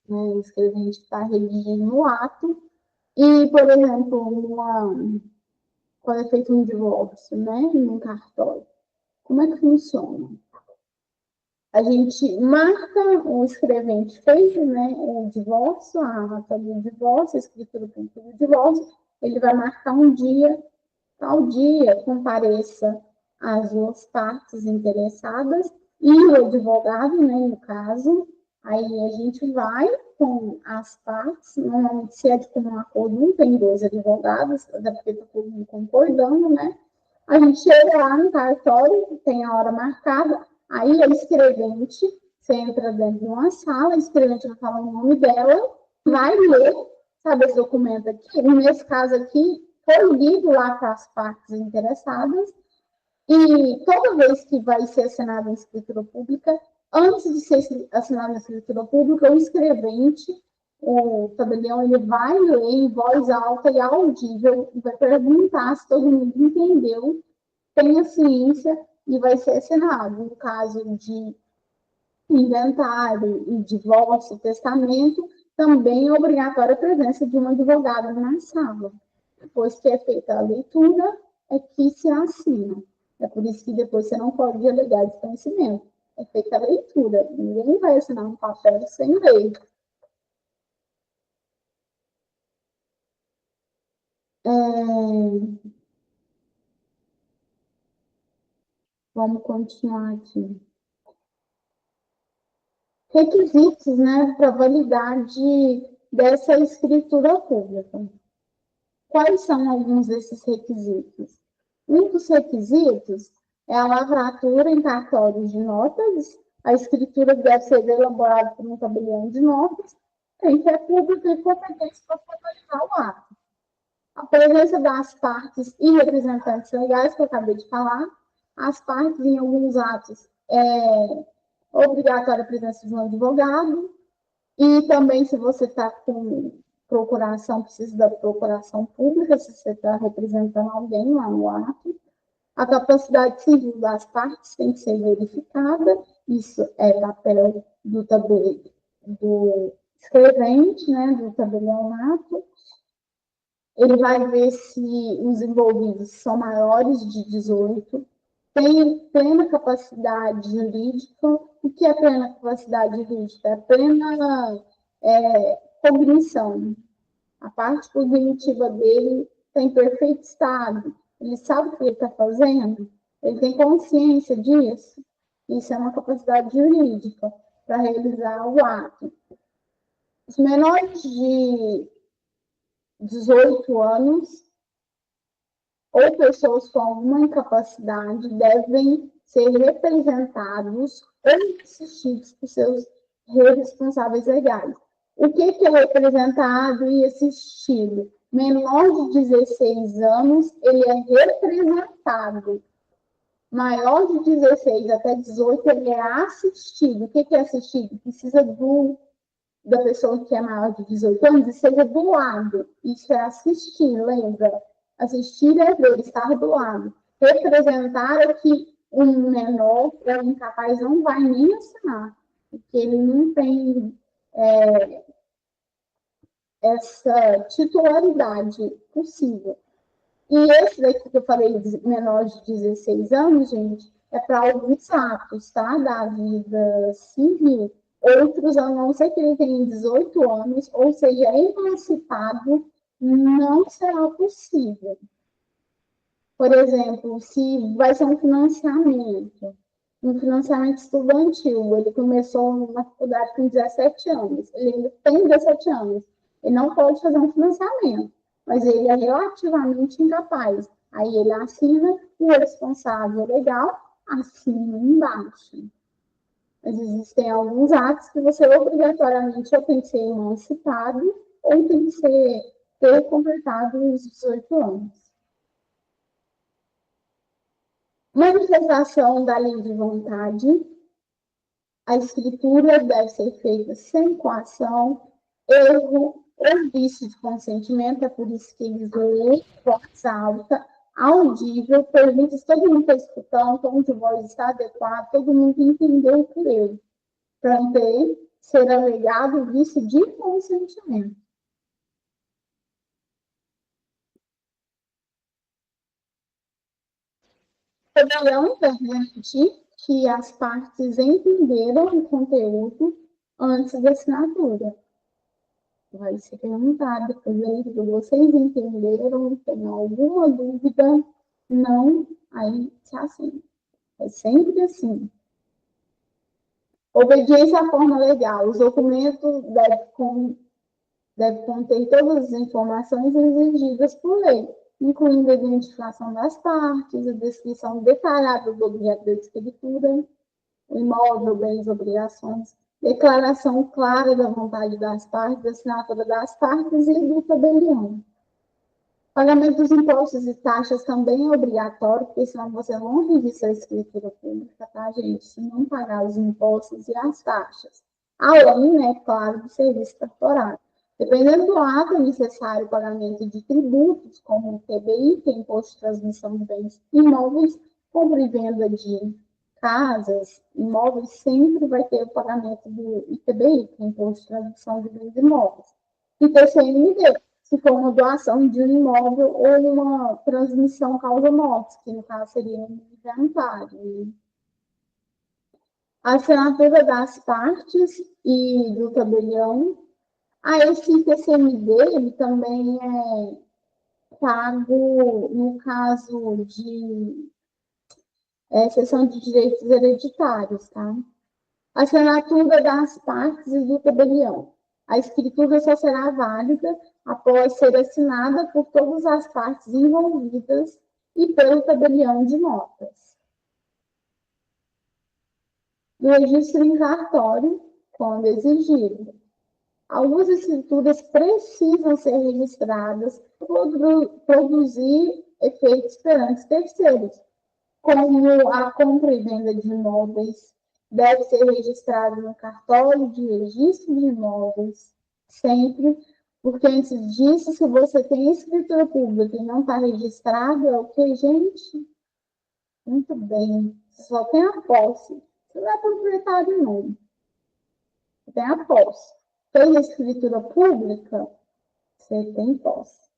né, o escrevente está redigindo o ato. E, por exemplo, quando é feito um divórcio, né, num cartório, como é que funciona? A gente marca o escrevente feito, né, o divórcio, a ata do divórcio, a escritura pública do divórcio, ele vai marcar um dia, tal dia, compareça as duas partes interessadas e o advogado, né, no caso, aí a gente vai com as partes, normalmente se é de comum acordo, não tem dois advogados, até porque está todo mundo concordando, né? A gente chega lá no cartório, tem a hora marcada, aí a escrevente, você entra dentro de uma sala, a escrevente vai falar o nome dela, vai ler, sabe, esse documento aqui, nesse caso aqui, foi lido lá para as partes interessadas, e toda vez que vai ser assinada a escritura pública, antes de ser assinada a escritura pública, o escrevente, o tabelião, ele vai ler em voz alta e audível, e vai perguntar se todo mundo entendeu, tem a ciência e vai ser assinado. No caso de inventário e divórcio, testamento, também é obrigatória a presença de um advogado na sala. Depois que é feita a leitura, é que se assina. É por isso que depois você não pode alegar desconhecimento. É feita a leitura. Ninguém vai assinar um papel sem ler. Vamos continuar aqui. Requisitos, né, para validade dessa escritura pública. Quais são alguns desses requisitos? Um dos requisitos é a lavratura em cartórios de notas, a escritura deve ser elaborada por um tabelião de notas, tem que é pública e competente para formalizar o ato. A presença das partes e representantes legais, que eu acabei de falar, as partes em alguns atos é obrigatória a presença de um advogado, e também, se você está com procuração, precisa da procuração pública, se você está representando alguém lá no ato. A capacidade civil das partes tem que ser verificada, isso é papel do escrevente, né, do tabelionato. Ele vai ver se os envolvidos são maiores de 18, tem plena capacidade jurídica. O que é plena capacidade jurídica? É plena cognição. A parte cognitiva dele está em perfeito estado. Ele sabe o que ele está fazendo, ele tem consciência disso. Isso é uma capacidade jurídica para realizar o ato. Os menores de 18 anos ou pessoas com alguma incapacidade devem ser representados ou assistidos por seus responsáveis legais. O que é representado e assistido? Menor de 16 anos, ele é representado. Maior de 16 até 18, ele é assistido. O que é assistido? Precisa da pessoa que é maior de 18 anos e seja do lado. Isso é assistir, lembra? Assistir é ver, estar do lado. Representar é que um menor ou incapaz não vai nem assinar, porque ele não tem essa titularidade possível. E esse daqui que eu falei, de menor de 16 anos, gente, é para alguns atos, tá? Da vida civil. Outros, a não ser que ele tenha 18 anos, ou seja, emancipado, não será possível. Por exemplo, se vai ser um financiamento estudantil, ele começou na faculdade com 17 anos, ele ainda tem 17 anos, ele não pode fazer um financiamento, mas ele é relativamente incapaz. Aí ele assina, o responsável legal assina embaixo. Mas existem alguns atos que você obrigatoriamente ou tem que ser emancipado ou tem que ter completado os 18 anos. Manifestação da livre vontade. A escritura deve ser feita sem coação, erro ou vício de consentimento, é por isso que eles leem voz alta, audível, pergunta se todo mundo está escutando, o tom de voz está adequado, todo mundo entendeu o que leu. Também ser alegado vício de consentimento. Poderão garantir que as partes entenderam o conteúdo antes da assinatura. Vai ser perguntado, depois aí, vocês entenderam, tem alguma dúvida? Não, aí se assina. É sempre assim. Obediência à forma legal. Os documentos devem conter todas as informações exigidas por lei, incluindo a identificação das partes, a descrição detalhada do objeto da escritura, o imóvel, bens, obrigações, declaração clara da vontade das partes, assinatura das partes e do tabelião. Pagamento dos impostos e taxas também é obrigatório, porque senão você não registra a escritura pública, tá, gente? Se não pagar os impostos e as taxas. Além, né, claro, do serviço corporativo. Dependendo do ato, é necessário o pagamento de tributos, como o TBI, que é Imposto de Transmissão de Bens Imóveis, compra e venda de casas, imóveis, sempre vai ter o pagamento do ITBI, que é Imposto de Transmissão de Bens Imóveis. E TCMD, se for uma doação de um imóvel ou uma transmissão causa-morte, que no caso seria um inventário. Né? A assinatura das partes e do tabelião. Esse TCMD ele também é pago no caso de cessão de direitos hereditários, tá? A assinatura das partes e do tabelião. A escritura só será válida após ser assinada por todas as partes envolvidas e pelo tabelião de notas. O registro em cartório, quando exigido. Algumas escrituras precisam ser registradas para produzir efeitos perante terceiros, como a compra e venda de imóveis, deve ser registrado no cartório de registro de imóveis, sempre, porque antes disso, se você tem escritura pública e não está registrado, é o que, gente? Muito bem, você só tem a posse, você não é proprietário, não. Você tem a posse. Tem escritura pública, você tem posse.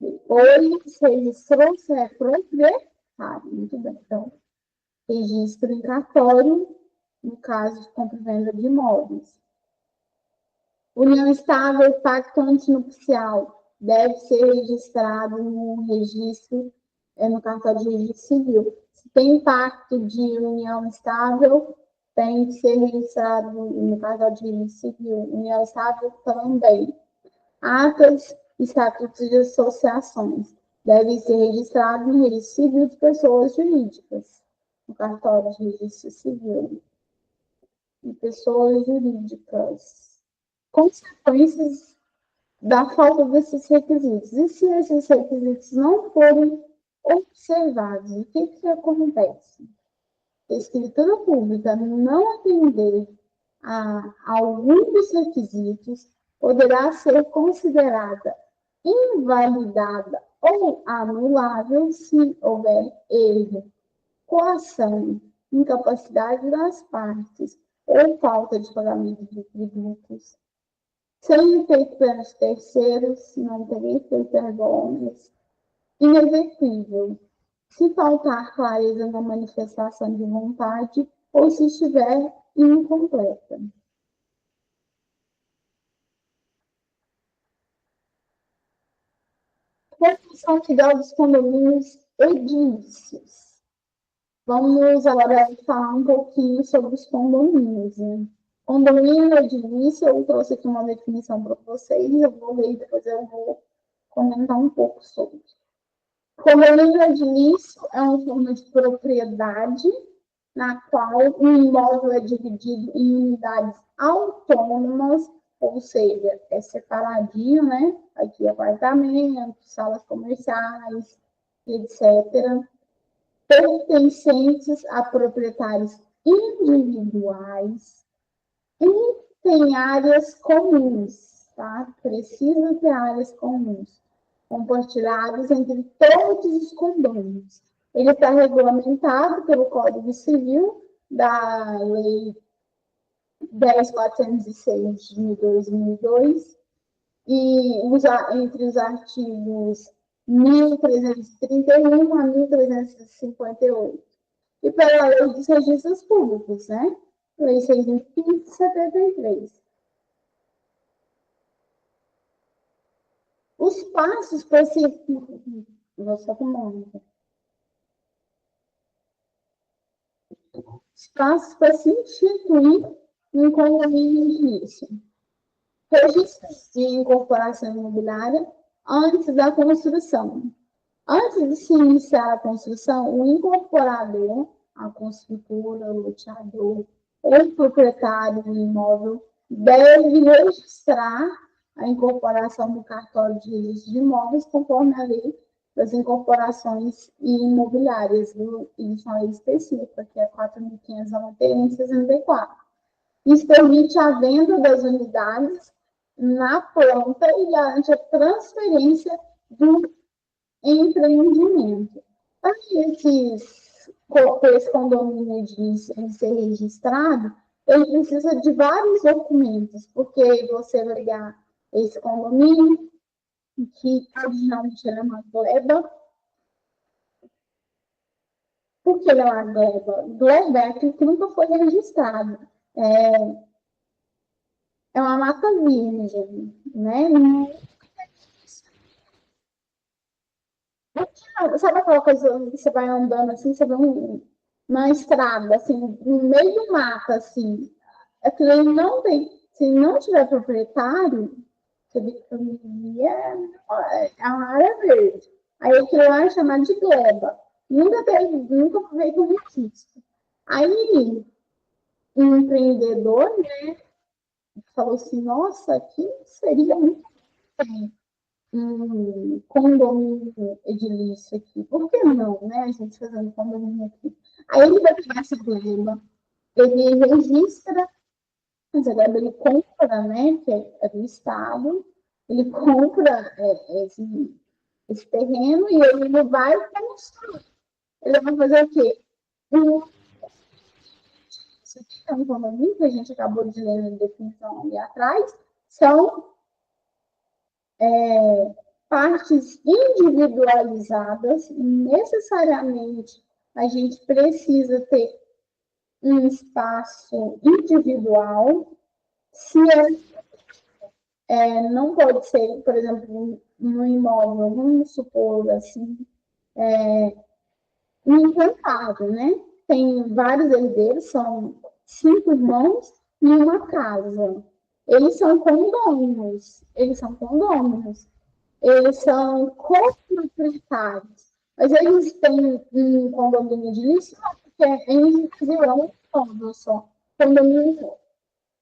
Depois, registrou, você é proprietário. Muito bem, então, registro em cartório, no caso de compra e venda de imóveis. União estável, pacto antinupcial, deve ser registrado no registro, no cartório de registro civil. Se tem pacto de união estável, tem que ser registrado no cartório de registro civil. União estável também. Atas, estatutos de associações, devem ser registrados no registro civil de pessoas jurídicas, no cartório de registro civil de pessoas jurídicas. Consequências da falta desses requisitos. E se esses requisitos não forem observados, o que acontece? A escritura pública não atender a algum dos requisitos poderá ser considerada invalidada ou anulável se houver erro, coação, incapacidade das partes ou falta de pagamento de tributos, sem efeito pelos terceiros, não tem efeito ergômenos, inexequível, se faltar clareza na manifestação de vontade ou se estiver incompleta. Restrição legal dos condomínios edilícios. Vamos agora falar um pouquinho sobre os condomínios. Né? Condomínio edilício, eu trouxe aqui uma definição para vocês, eu vou ler e depois eu vou comentar um pouco sobre. Condomínio edilício é uma forma de propriedade na qual o imóvel é dividido em unidades autônomas, ou seja, é separadinho, né? Aqui apartamentos, salas comerciais, etc., pertencentes a proprietários individuais e tem áreas comuns, tá? Precisa ter áreas comuns, compartilhadas entre todos os condôminos. Ele está regulamentado pelo Código Civil da Lei 10.406 de 2002 e entre os artigos 1331 a 1358. E pela Lei dos Registros Públicos, né? Lei 6.573. Os passos específicos. Vou só com espaços para se instituir um condomínio de início. Registro de incorporação imobiliária antes da construção. Antes de se iniciar a construção, o incorporador, a construtora, o loteador ou o proprietário do imóvel deve registrar a incorporação do cartório de registro de imóveis conforme a lei das incorporações imobiliárias, edição lei específica, que é 4.591/64. Isso permite a venda das unidades na planta e garante a transferência do empreendimento. Para esse condomínio de ser registrado, ele precisa de vários documentos, porque você vai ligar esse condomínio, que originalmente ele é uma gleba. Por que ele é uma gleba? Gleba é aquilo que nunca foi registrado. É uma mata virgem, né? Sabe aquela coisa que você vai andando assim, você vê uma estrada, assim, no meio do mato, assim. Aquilo aí não tem. Se não tiver proprietário, você vê que é uma área verde. Aí aquilo lá é chamado de gleba. Nunca veio com registro. Aí, um empreendedor, né, falou assim, nossa, aqui seria muito bem um condomínio edilício aqui. Por que não, né? A gente fazendo condomínio aqui. Aí ele vai pegar essa gleba, ele registra, mas agora ele compra, né? Que é do Estado, ele compra esse terreno e ele vai construir. Ele vai fazer o quê? Isso aqui é um condomínio que a gente acabou de ler na definição ali atrás, são partes individualizadas, necessariamente a gente precisa ter um espaço individual. Se não pode ser, por exemplo, um imóvel, vamos supor assim, um encantado, né? Tem vários herdeiros, são 5 irmãos e uma casa. Eles são condôminos, eles são coproprietários. Mas eles têm um condomínio edilício, porque eles fizeram um só. Condomínio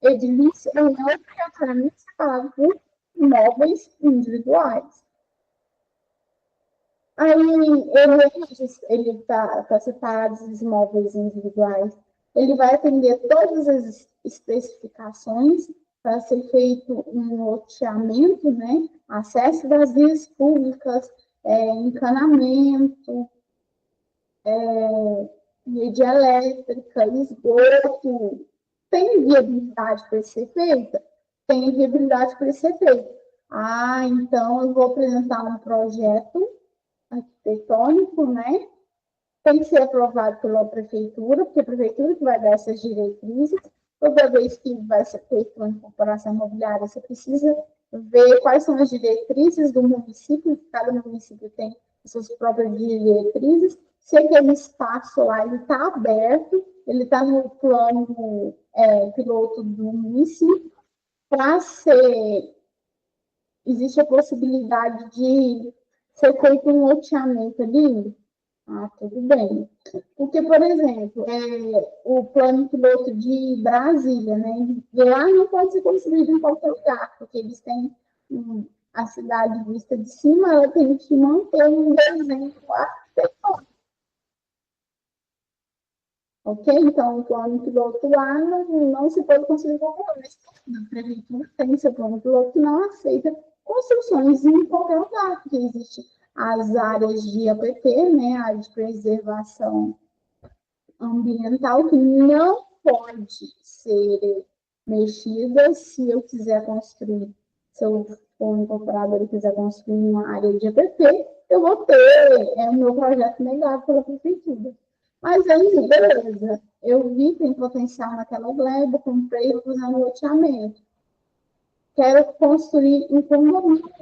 edilício é obrigatoriamente separado por imóveis individuais. Aí ele está separado dos imóveis individuais. Ele vai atender todas as especificações para ser feito um loteamento, né? Acesso das vias públicas, encanamento, rede elétrica, esgoto. Tem viabilidade para ser feita? Tem viabilidade para ser feita. Ah, então eu vou apresentar um projeto arquitetônico, né? Tem que ser aprovado pela prefeitura, porque a prefeitura que vai dar essas diretrizes. Toda vez que vai ser feita uma incorporação imobiliária, você precisa ver quais são as diretrizes do município, cada município tem suas próprias diretrizes. Se aquele espaço lá está aberto, ele está no plano piloto do município, para ser. Existe a possibilidade de ser feito um loteamento ali. Ah, tudo bem. Porque, por exemplo, o plano piloto de Brasília, né? Lá não pode ser construído em qualquer lugar, porque eles têm a cidade vista de cima, ela tem que manter um desenho arquitetônico. Ok? Então, o plano piloto lá não se pode construir em qualquer lugar. A prefeitura tem seu plano piloto que não aceita construções em qualquer lugar, porque existe as áreas de APP, né, área de preservação ambiental, que não pode ser mexida se eu quiser construir, se eu for um incorporador e quiser construir uma área de APP, eu vou ter o meu projeto negado pela prefeitura. Mas aí, beleza, eu vi que tem potencial naquela gleba, comprei, vou fazer um loteamento. Quero construir um condomínio.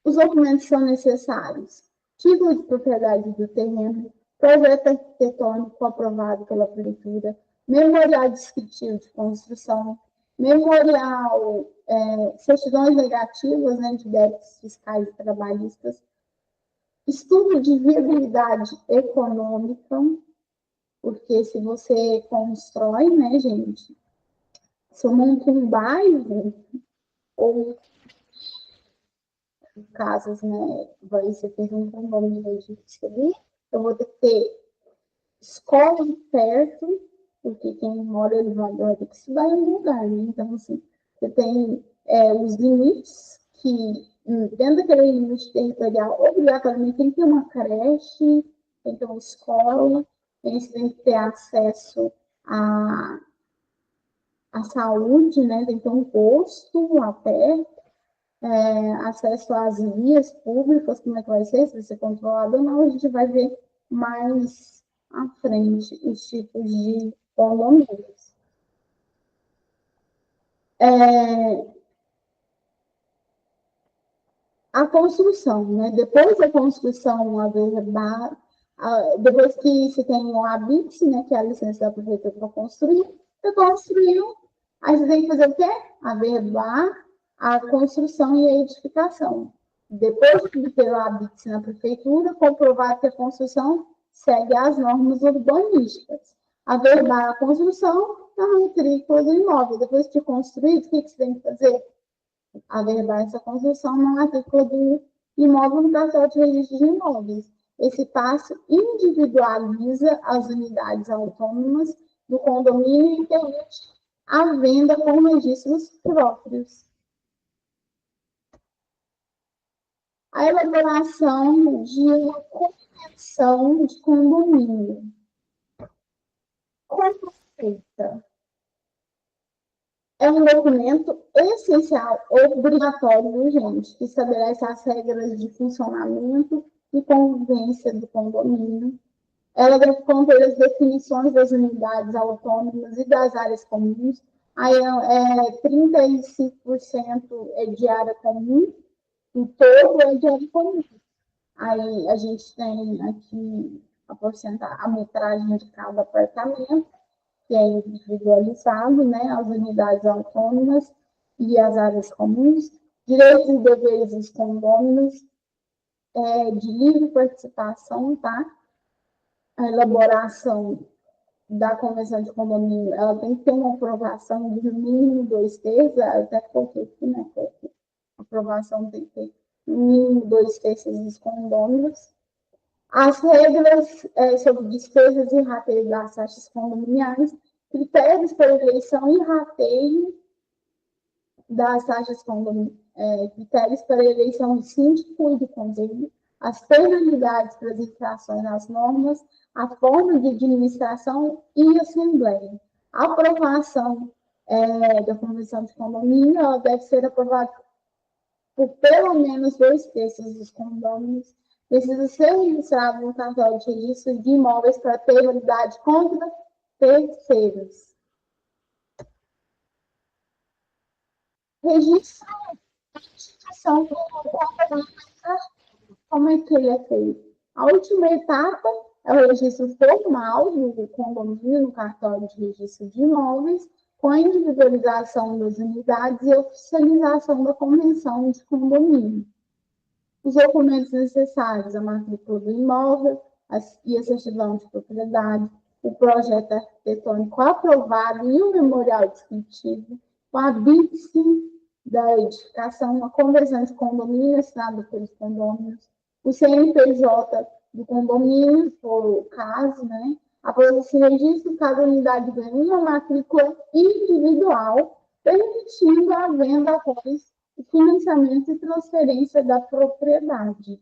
Os documentos são necessários. Título de propriedade do terreno, projeto arquitetônico aprovado pela prefeitura, memorial descritivo de construção, memorial, certidões negativas, né, de débitos fiscais e trabalhistas, estudo de viabilidade econômica, porque se você constrói, né, gente, se eu monto um bairro, ou casas, né, você fez um condomínio de ali, eu vou ter que ter escola perto, porque quem mora ali vai ter que estudar em algum lugar, né? Então, assim, você tem os limites que, dentro daquele limite territorial, obrigatoriamente tem que ter uma creche, tem que ter uma escola, tem que ter acesso à saúde, né? Tem que ter um posto lá perto, acesso às vias públicas, como é que vai ser, se vai ser controlado ou não, a gente vai ver mais à frente os tipos de condomínios. A construção, né? Depois da construção, depois que se tem o ABITS, né, que é a licença da prefeitura para construir, você construiu, aí você tem que fazer o quê? Averbar a construção e a edificação. Depois de ter o ABITS na prefeitura, comprovar que a construção segue as normas urbanísticas. Averbar a construção na matrícula do imóvel. Depois de construído, o que você tem que fazer? Averbar essa construção na matrícula do imóvel no cartório de registro de imóveis. Esse passo individualiza as unidades autônomas do condomínio e permite a venda com registros próprios. A elaboração de uma convenção de condomínio. Como feita? É um documento essencial, obrigatório, urgente, que estabelece as regras de funcionamento e convivência do condomínio. Ela deve conter as definições das unidades autônomas e das áreas comuns. Aí 35% é de área comum, e todo é de área comum. Aí a gente tem aqui a metragem de cada apartamento, que é individualizado, né, as unidades autônomas e as áreas comuns, direitos e deveres dos condôminos, de livre participação, tá? A elaboração da convenção de condomínio, ela tem que ter uma aprovação de no mínimo 2/3, até coloquei aqui, né, a aprovação tem que ter no mínimo 2/3 dos condôminos. As regras sobre despesas e rateio das taxas condominiais, critérios para eleição e rateio das taxas condominiais, critérios para eleição do síndico e do conselho, as penalidades para as infrações às normas, a forma de administração e assembleia. A aprovação da convenção de condomínio ela deve ser aprovada por pelo menos 2/3 dos condôminos, precisa ser registrado no cartório de registro de imóveis para ter validade contra terceiros. Registro de instituição do condomínio. Como é que ele é feito? A última etapa é o registro formal do condomínio no cartório de registro de imóveis, com a individualização das unidades e oficialização da convenção de condomínio. Os documentos necessários, a matrícula do imóvel e a certidão de propriedade, o projeto arquitetônico aprovado e o memorial descritivo, o ABITS da edificação, a convenção de condomínio assinada pelos condôminos, o CNPJ do condomínio, se for o caso, né? Após esse registro, cada unidade ganha uma matrícula individual, permitindo a venda após o financiamento e transferência da propriedade.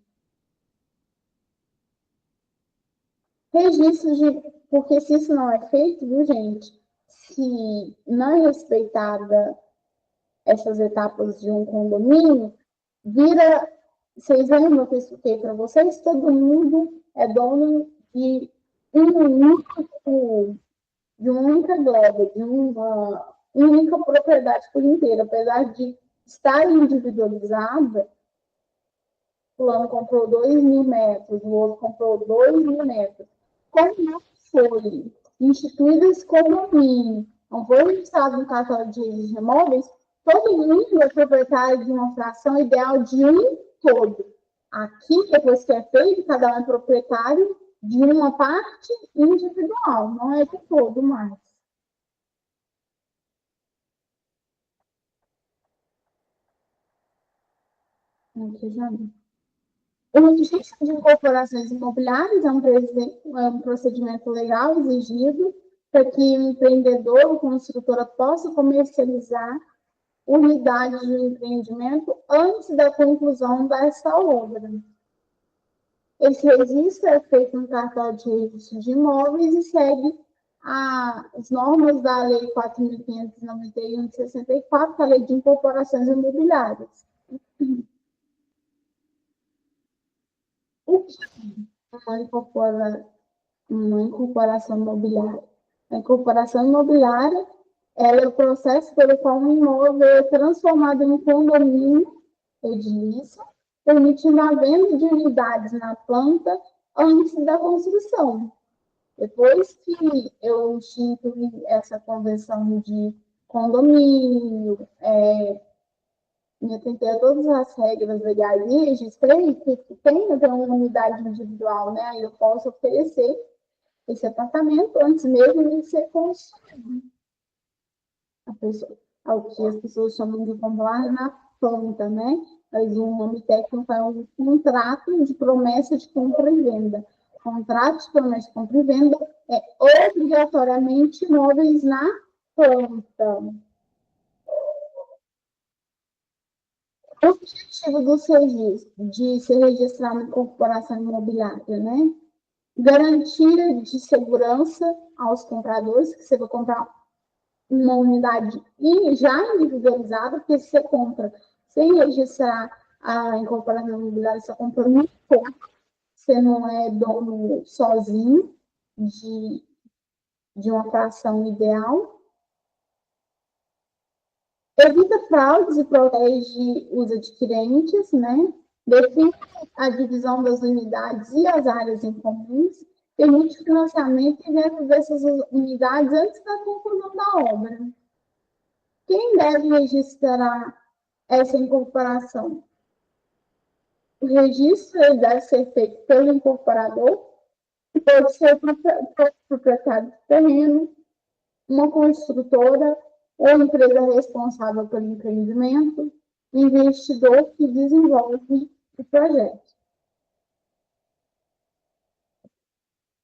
Registros de... Porque se isso não é feito, viu, gente? Se não é respeitada essas etapas de um condomínio, vira... Vocês lembram que eu expliquei para vocês? Todo mundo é dono de uma única gleba, de uma única propriedade por inteiro, apesar de estar individualizada. Fulano comprou 2.000 metros, o outro comprou 2.000 metros. como não foi instituído esse condomínio, não foi registrado no cartório de registro de imóveis, todo mundo é proprietário de uma fração ideal de um todo. Aqui, depois que é feito, cada um é proprietário de uma parte individual, não é de todo mais. Aqui já vi. O registro de incorporações imobiliárias é um procedimento legal exigido para que o empreendedor ou construtora possa comercializar unidades de empreendimento antes da conclusão dessa obra. Esse registro é feito no cartório de registro de imóveis e segue as normas da Lei 4.591 de 64, que é a Lei de Incorporações Imobiliárias. O que é uma incorporação imobiliária? A incorporação imobiliária é o processo pelo qual um imóvel é transformado em condomínio edilício, permitindo a venda de unidades na planta antes da construção. Depois que eu instituí essa convenção de condomínio, me atentei a todas as regras legais e registrei que tem uma unidade individual, né? Aí eu posso oferecer esse apartamento antes mesmo de ser construído. Ao que as pessoas chamam de comprar na planta, né? Mas o nome técnico é um contrato de promessa de compra e venda. Contrato de promessa de compra e venda é obrigatoriamente imóveis na planta. O objetivo do serviço de se registrar uma corporação imobiliária, né? Garantia de segurança aos compradores, que você vai comprar uma unidade já individualizada, porque se você compra sem registrar a incorporação imobiliária, você compra muito pouco, você não é dono sozinho de uma fração ideal. Evita fraudes e protege os adquirentes, né? Define a divisão das unidades e as áreas em comuns, permite financiamento e venda dessas unidades antes da conclusão da obra. Quem deve registrar essa incorporação? O registro deve ser feito pelo incorporador, pode ser o proprietário do terreno, uma construtora ou empresa responsável pelo empreendimento, investidor que desenvolve o projeto.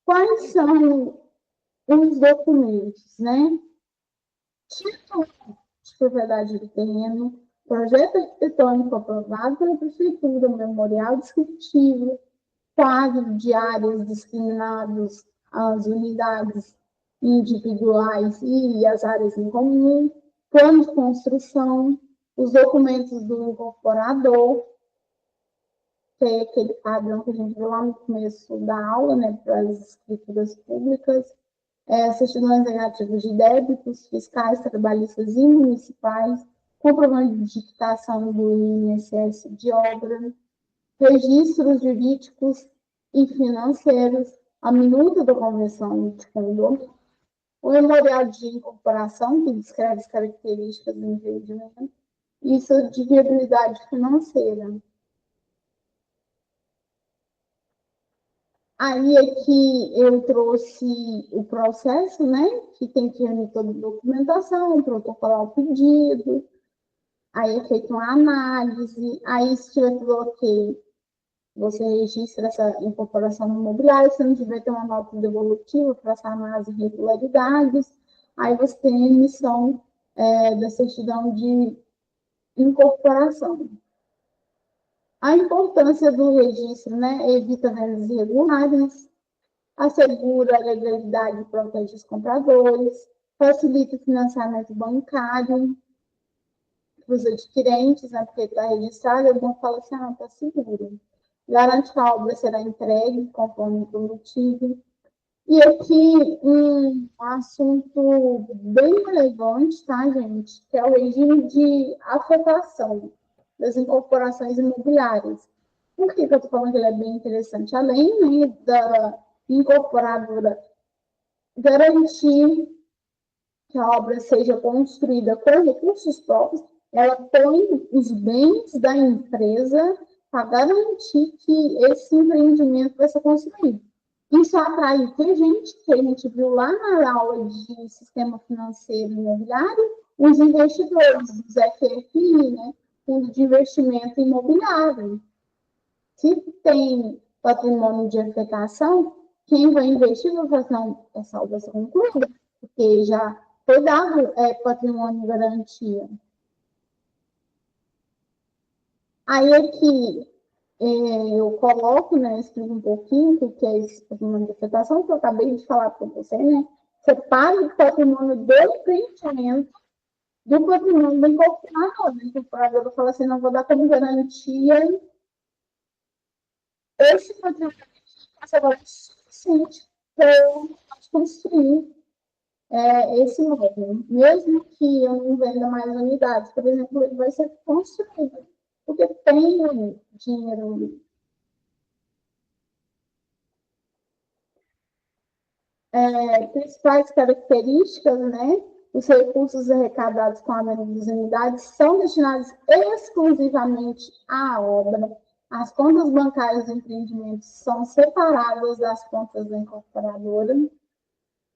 Quais são os documentos, né? Título de propriedade do terreno, projeto arquitetônico aprovado pela prefeitura, memorial descritivo, quadro de áreas discriminadas às unidades individuais e as áreas em comum, plano de construção, os documentos do incorporador, que é aquele padrão que a gente viu lá no começo da aula, né, para as escrituras públicas, certidões negativas de débitos fiscais, trabalhistas e municipais, comprovante de quitação do INSS de obra, registros jurídicos e financeiros, a minuta da convenção de condomínio, o memorial de incorporação, que descreve as características do empreendimento, e sua de viabilidade financeira. Aí aqui eu trouxe o processo, né? Que tem que reunir toda a documentação, protocolar o pedido, aí é feita uma análise, aí se tiver tudo ok, você registra essa incorporação imobiliária, se não tiver, tem uma nota devolutiva para sanar as irregularidades, aí você tem a emissão da certidão de incorporação. A importância do registro, né, evita vendas irregulares, assegura a legalidade e protege os compradores, facilita o financiamento bancário para os adquirentes, né, porque está registrado, é bom falar assim, está seguro. Garante que a obra será entregue conforme prometido. E aqui um assunto bem relevante, tá, gente? Que é o regime de afetação das incorporações imobiliárias. Por que eu estou falando que ele é bem interessante? Além, né, incorporadora garantir que a obra seja construída com recursos próprios, ela põe os bens da empresa para garantir que esse empreendimento vai ser construído. Isso atrai o que a gente viu lá na aula de sistema financeiro imobiliário, os investidores, os FFI, né? Fundo de investimento imobiliário. Se tem patrimônio de afetação, quem vai investir vai fazer, não, essa obra ser concluída, porque já foi dado patrimônio de garantia. Aí aqui eu coloco, né, explico um pouquinho o que é esse patrimônio de afetação, que eu acabei de falar para você, né? Separa o patrimônio do empreendimento do patrimônio do incorporador. O incorporador fala assim, não vou dar como garantia esse patrimônio essa agora é suficiente para construir esse imóvel. Mesmo que eu não venda mais unidades, por exemplo, ele vai ser construído, porque tem dinheiro. Principais características, né? Os recursos arrecadados com a venda das unidades são destinados exclusivamente à obra. As contas bancárias do empreendimento são separadas das contas da incorporadora.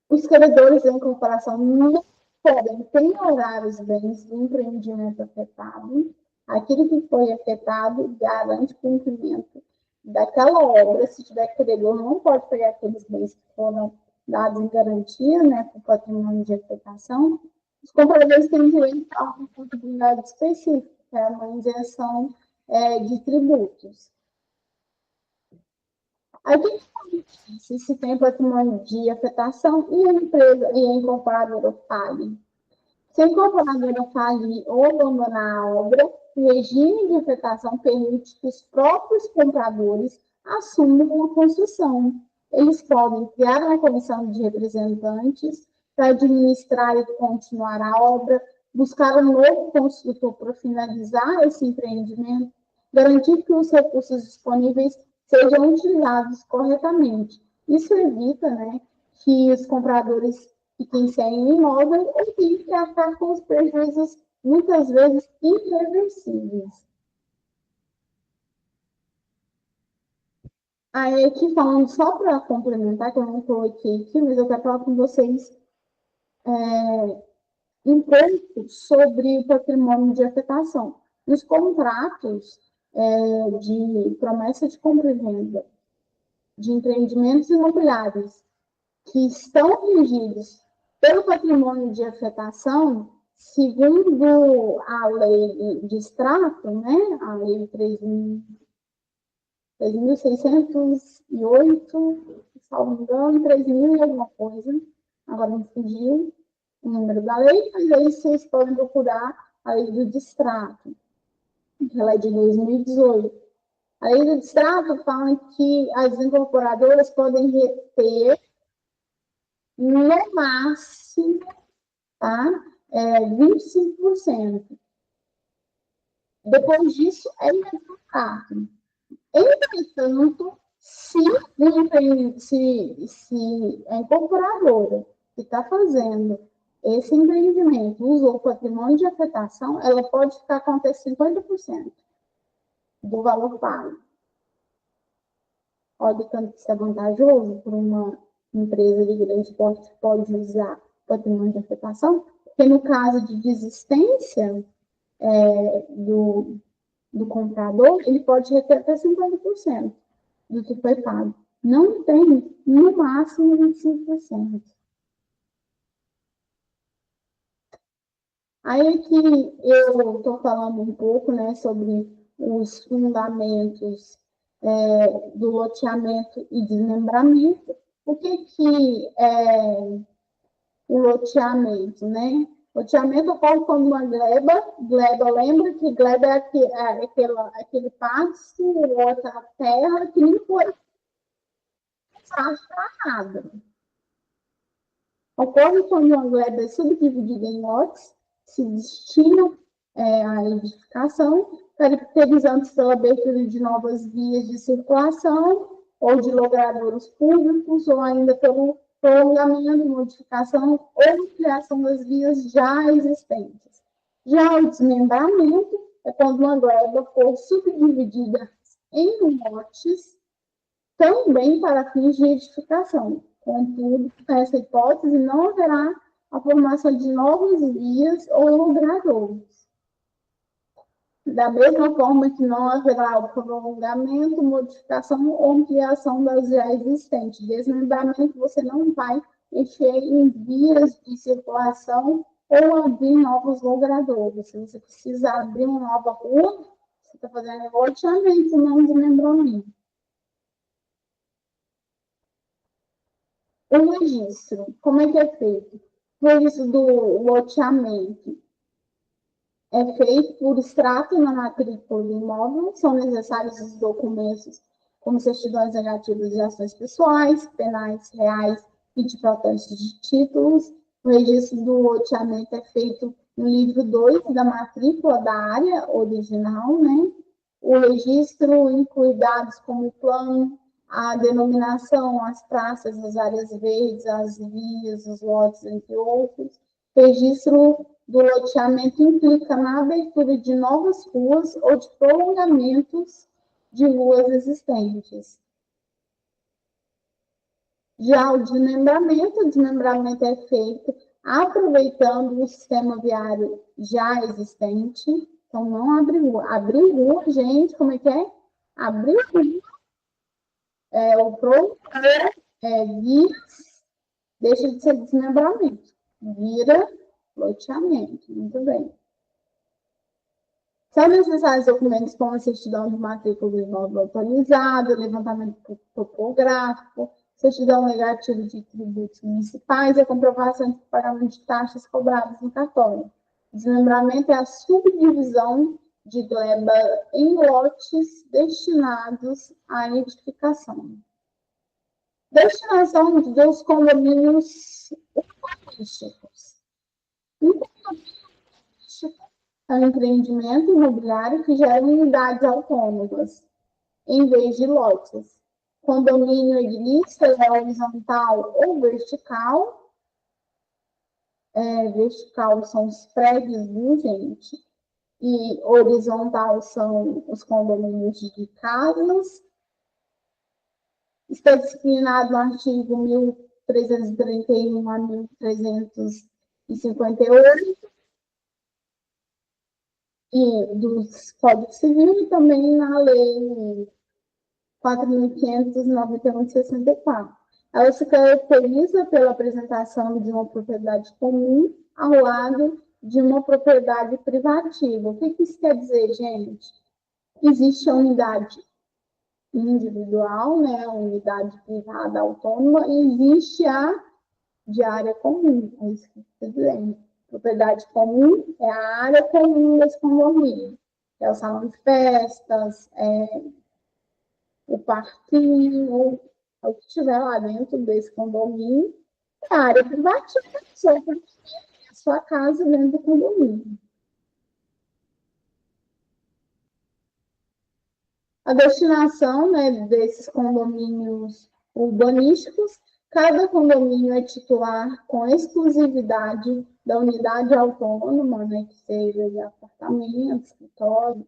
Os credores da incorporação não podem penhorar os bens do empreendimento afetado. Aquele que foi afetado garante cumprimento daquela obra. Se tiver credor, não pode pegar aqueles bens que foram dados em garantia, né, para o patrimônio de afetação. Os compradores têm direito a uma contabilidade específica, que é uma isenção de tributos. Aí, o que se tem patrimônio de afetação e a empresa e a incorporadora fale? Se a incorporadora falir ou abandonar a obra, o regime de afetação permite que os próprios compradores assumam a construção. Eles podem criar uma comissão de representantes para administrar e continuar a obra, buscar um novo construtor para finalizar esse empreendimento, garantir que os recursos disponíveis sejam utilizados corretamente. Isso evita, né, que os compradores fiquem sem imóvel ou tenham que arcar com os prejuízos, muitas vezes, irreversíveis. Aí, aqui falando, só para complementar, que eu não coloquei aqui, mas eu quero falar com vocês um pouco sobre o patrimônio de afetação. Nos contratos de promessa de compra e venda de empreendimentos imobiliários que estão regidos pelo patrimônio de afetação, segundo a lei de extrato, né, a lei 3.608, se não me engano, 3.000 e alguma coisa, agora me fugiu o número da lei, mas aí vocês podem procurar a lei do distrato, que ela é de 2018. A lei do distrato fala que as incorporadoras podem reter no máximo, tá? 25%. Depois disso, é imediato. Entretanto, se a incorporadora que está fazendo esse empreendimento usou o patrimônio de afetação, ela pode ficar com até 50% do valor pago. Olha, tanto que isso é vantajoso para uma empresa de grande porte que pode usar patrimônio de afetação, porque no caso de desistência do comprador, ele pode reter até 50% do que foi pago. Não tem, no máximo, 25%. Aí aqui eu estou falando um pouco, né, sobre os fundamentos do loteamento e desmembramento. O que é o loteamento, né? Loteamento ocorre quando uma gleba, lembra que gleba é aquele pasto ou outra terra que não foi usado para nada. Ocorre quando uma gleba é subdividida em lotes, se destinam à edificação, caracterizando-se pela abertura de novas vias de circulação ou de logradouros públicos, ou ainda pelo prolongamento, modificação ou ampliação das vias já existentes. Já o desmembramento é quando uma gleba for subdividida em lotes, também para fins de edificação. Contudo, nessa hipótese, não haverá a formação de novas vias ou logradouros. Da mesma forma que não haverá o prolongamento, modificação ou ampliação das já existentes. Desmembramento, você não vai mexer em vias de circulação ou abrir novos logradouros. Se você precisa abrir uma nova rua, você está fazendo loteamento, não desmembramento. O registro, como é que é feito? O registro do loteamento é feito por extrato na matrícula do imóvel, são necessários os documentos como certidões negativas de ações pessoais, penais, reais e de protesto de títulos. O registro do loteamento é feito no livro 2 da matrícula da área original, né? O registro inclui dados como o plano, a denominação, as praças, as áreas verdes, as vias, os lotes, entre outros. Registro do loteamento implica na abertura de novas ruas ou de prolongamentos de ruas existentes. Já o desmembramento é feito aproveitando o sistema viário já existente. Então, não abrir rua. Abrir rua, gente, como é que é? Abrir rua. O produtor deixa de ser desmembramento, vira loteamento. Muito bem. São necessários documentos como a certidão de matrícula do imóvel autorizado, levantamento topográfico, certidão negativa de tributos municipais e a comprovação de pagamento de taxas cobradas no cartório. Desmembramento é a subdivisão de gleba em lotes destinados à edificação. Destinação dos condomínios urbanísticos. Um condomínio urbanístico é um empreendimento imobiliário que gera unidades autônomas, em vez de lotes. Condomínio edilício é horizontal ou vertical. Vertical são os prédios, viu, gente? E horizontal são os condomínios de casas. Está disciplinado no artigo 1331 a 1358 do Código Civil e também na Lei 4.591 de 64. Ela se caracteriza pela apresentação de uma propriedade comum ao lado de uma propriedade privativa. O que isso quer dizer, gente? Existe a unidade individual, né, a unidade privada autônoma, e existe a de área comum. É isso que eu estou dizendo. Propriedade comum é a área comum desse condomínio. É o salão de festas, o parquinho, o que estiver lá dentro desse condomínio. É a área privativa, a sua casa dentro do condomínio. A destinação, né, desses condomínios urbanísticos, cada condomínio é titular com exclusividade da unidade autônoma, né, que seja de apartamento, escritório,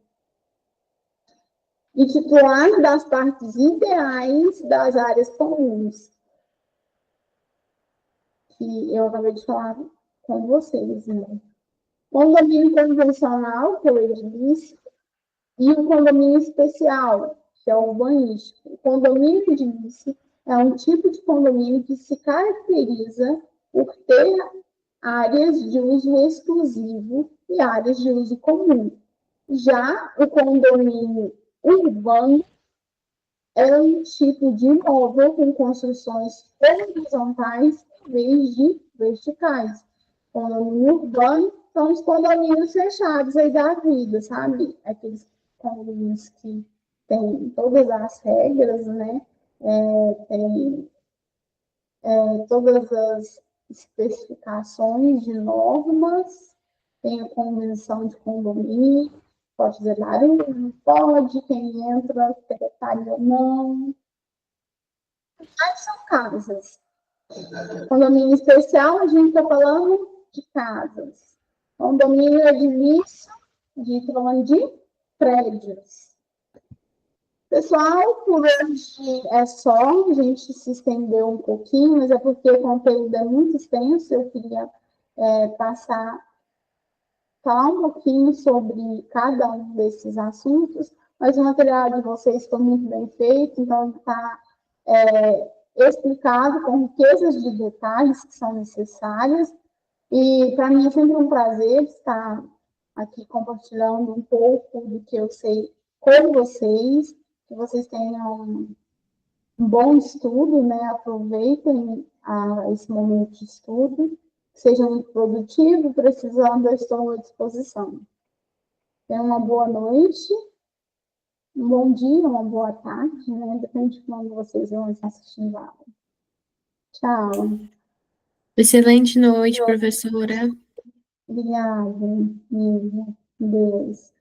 e titular das partes ideais das áreas comuns, que eu acabei de falar com vocês, né? Condomínio convencional, que eu disse, e o condomínio especial, que é o urbanístico. O condomínio edilício é um tipo de condomínio que se caracteriza por ter áreas de uso exclusivo e áreas de uso comum. Já o condomínio urbano é um tipo de imóvel com construções horizontais em vez de verticais. Condomínio urbano são os condomínios fechados aí da vida, sabe? Aqueles condomínios que tem todas as regras, né? Tem todas as especificações de normas, tem a convenção de condomínio, pode fazer barulho, não pode, quem entra, secretário ou não. Mas são casas. Condomínio especial, a gente está falando de casas. Condomínio edilício, a gente está falando de prédios. Pessoal, por hoje é só, a gente se estendeu um pouquinho, mas é porque o conteúdo é muito extenso, eu queria falar um pouquinho sobre cada um desses assuntos, mas o material de vocês foi muito bem feito, então está explicado com riquezas de detalhes que são necessárias, e para mim é sempre um prazer estar aqui compartilhando um pouco do que eu sei com vocês, que vocês tenham um bom estudo, né? Aproveitem esse momento de estudo, seja muito produtivo, precisando, eu estou à disposição. Tenham uma boa noite, um bom dia, uma boa tarde, né? Depende de quando vocês vão assistir a aula. Tchau. Excelente noite, professora. Obrigada, Nívia. Deus.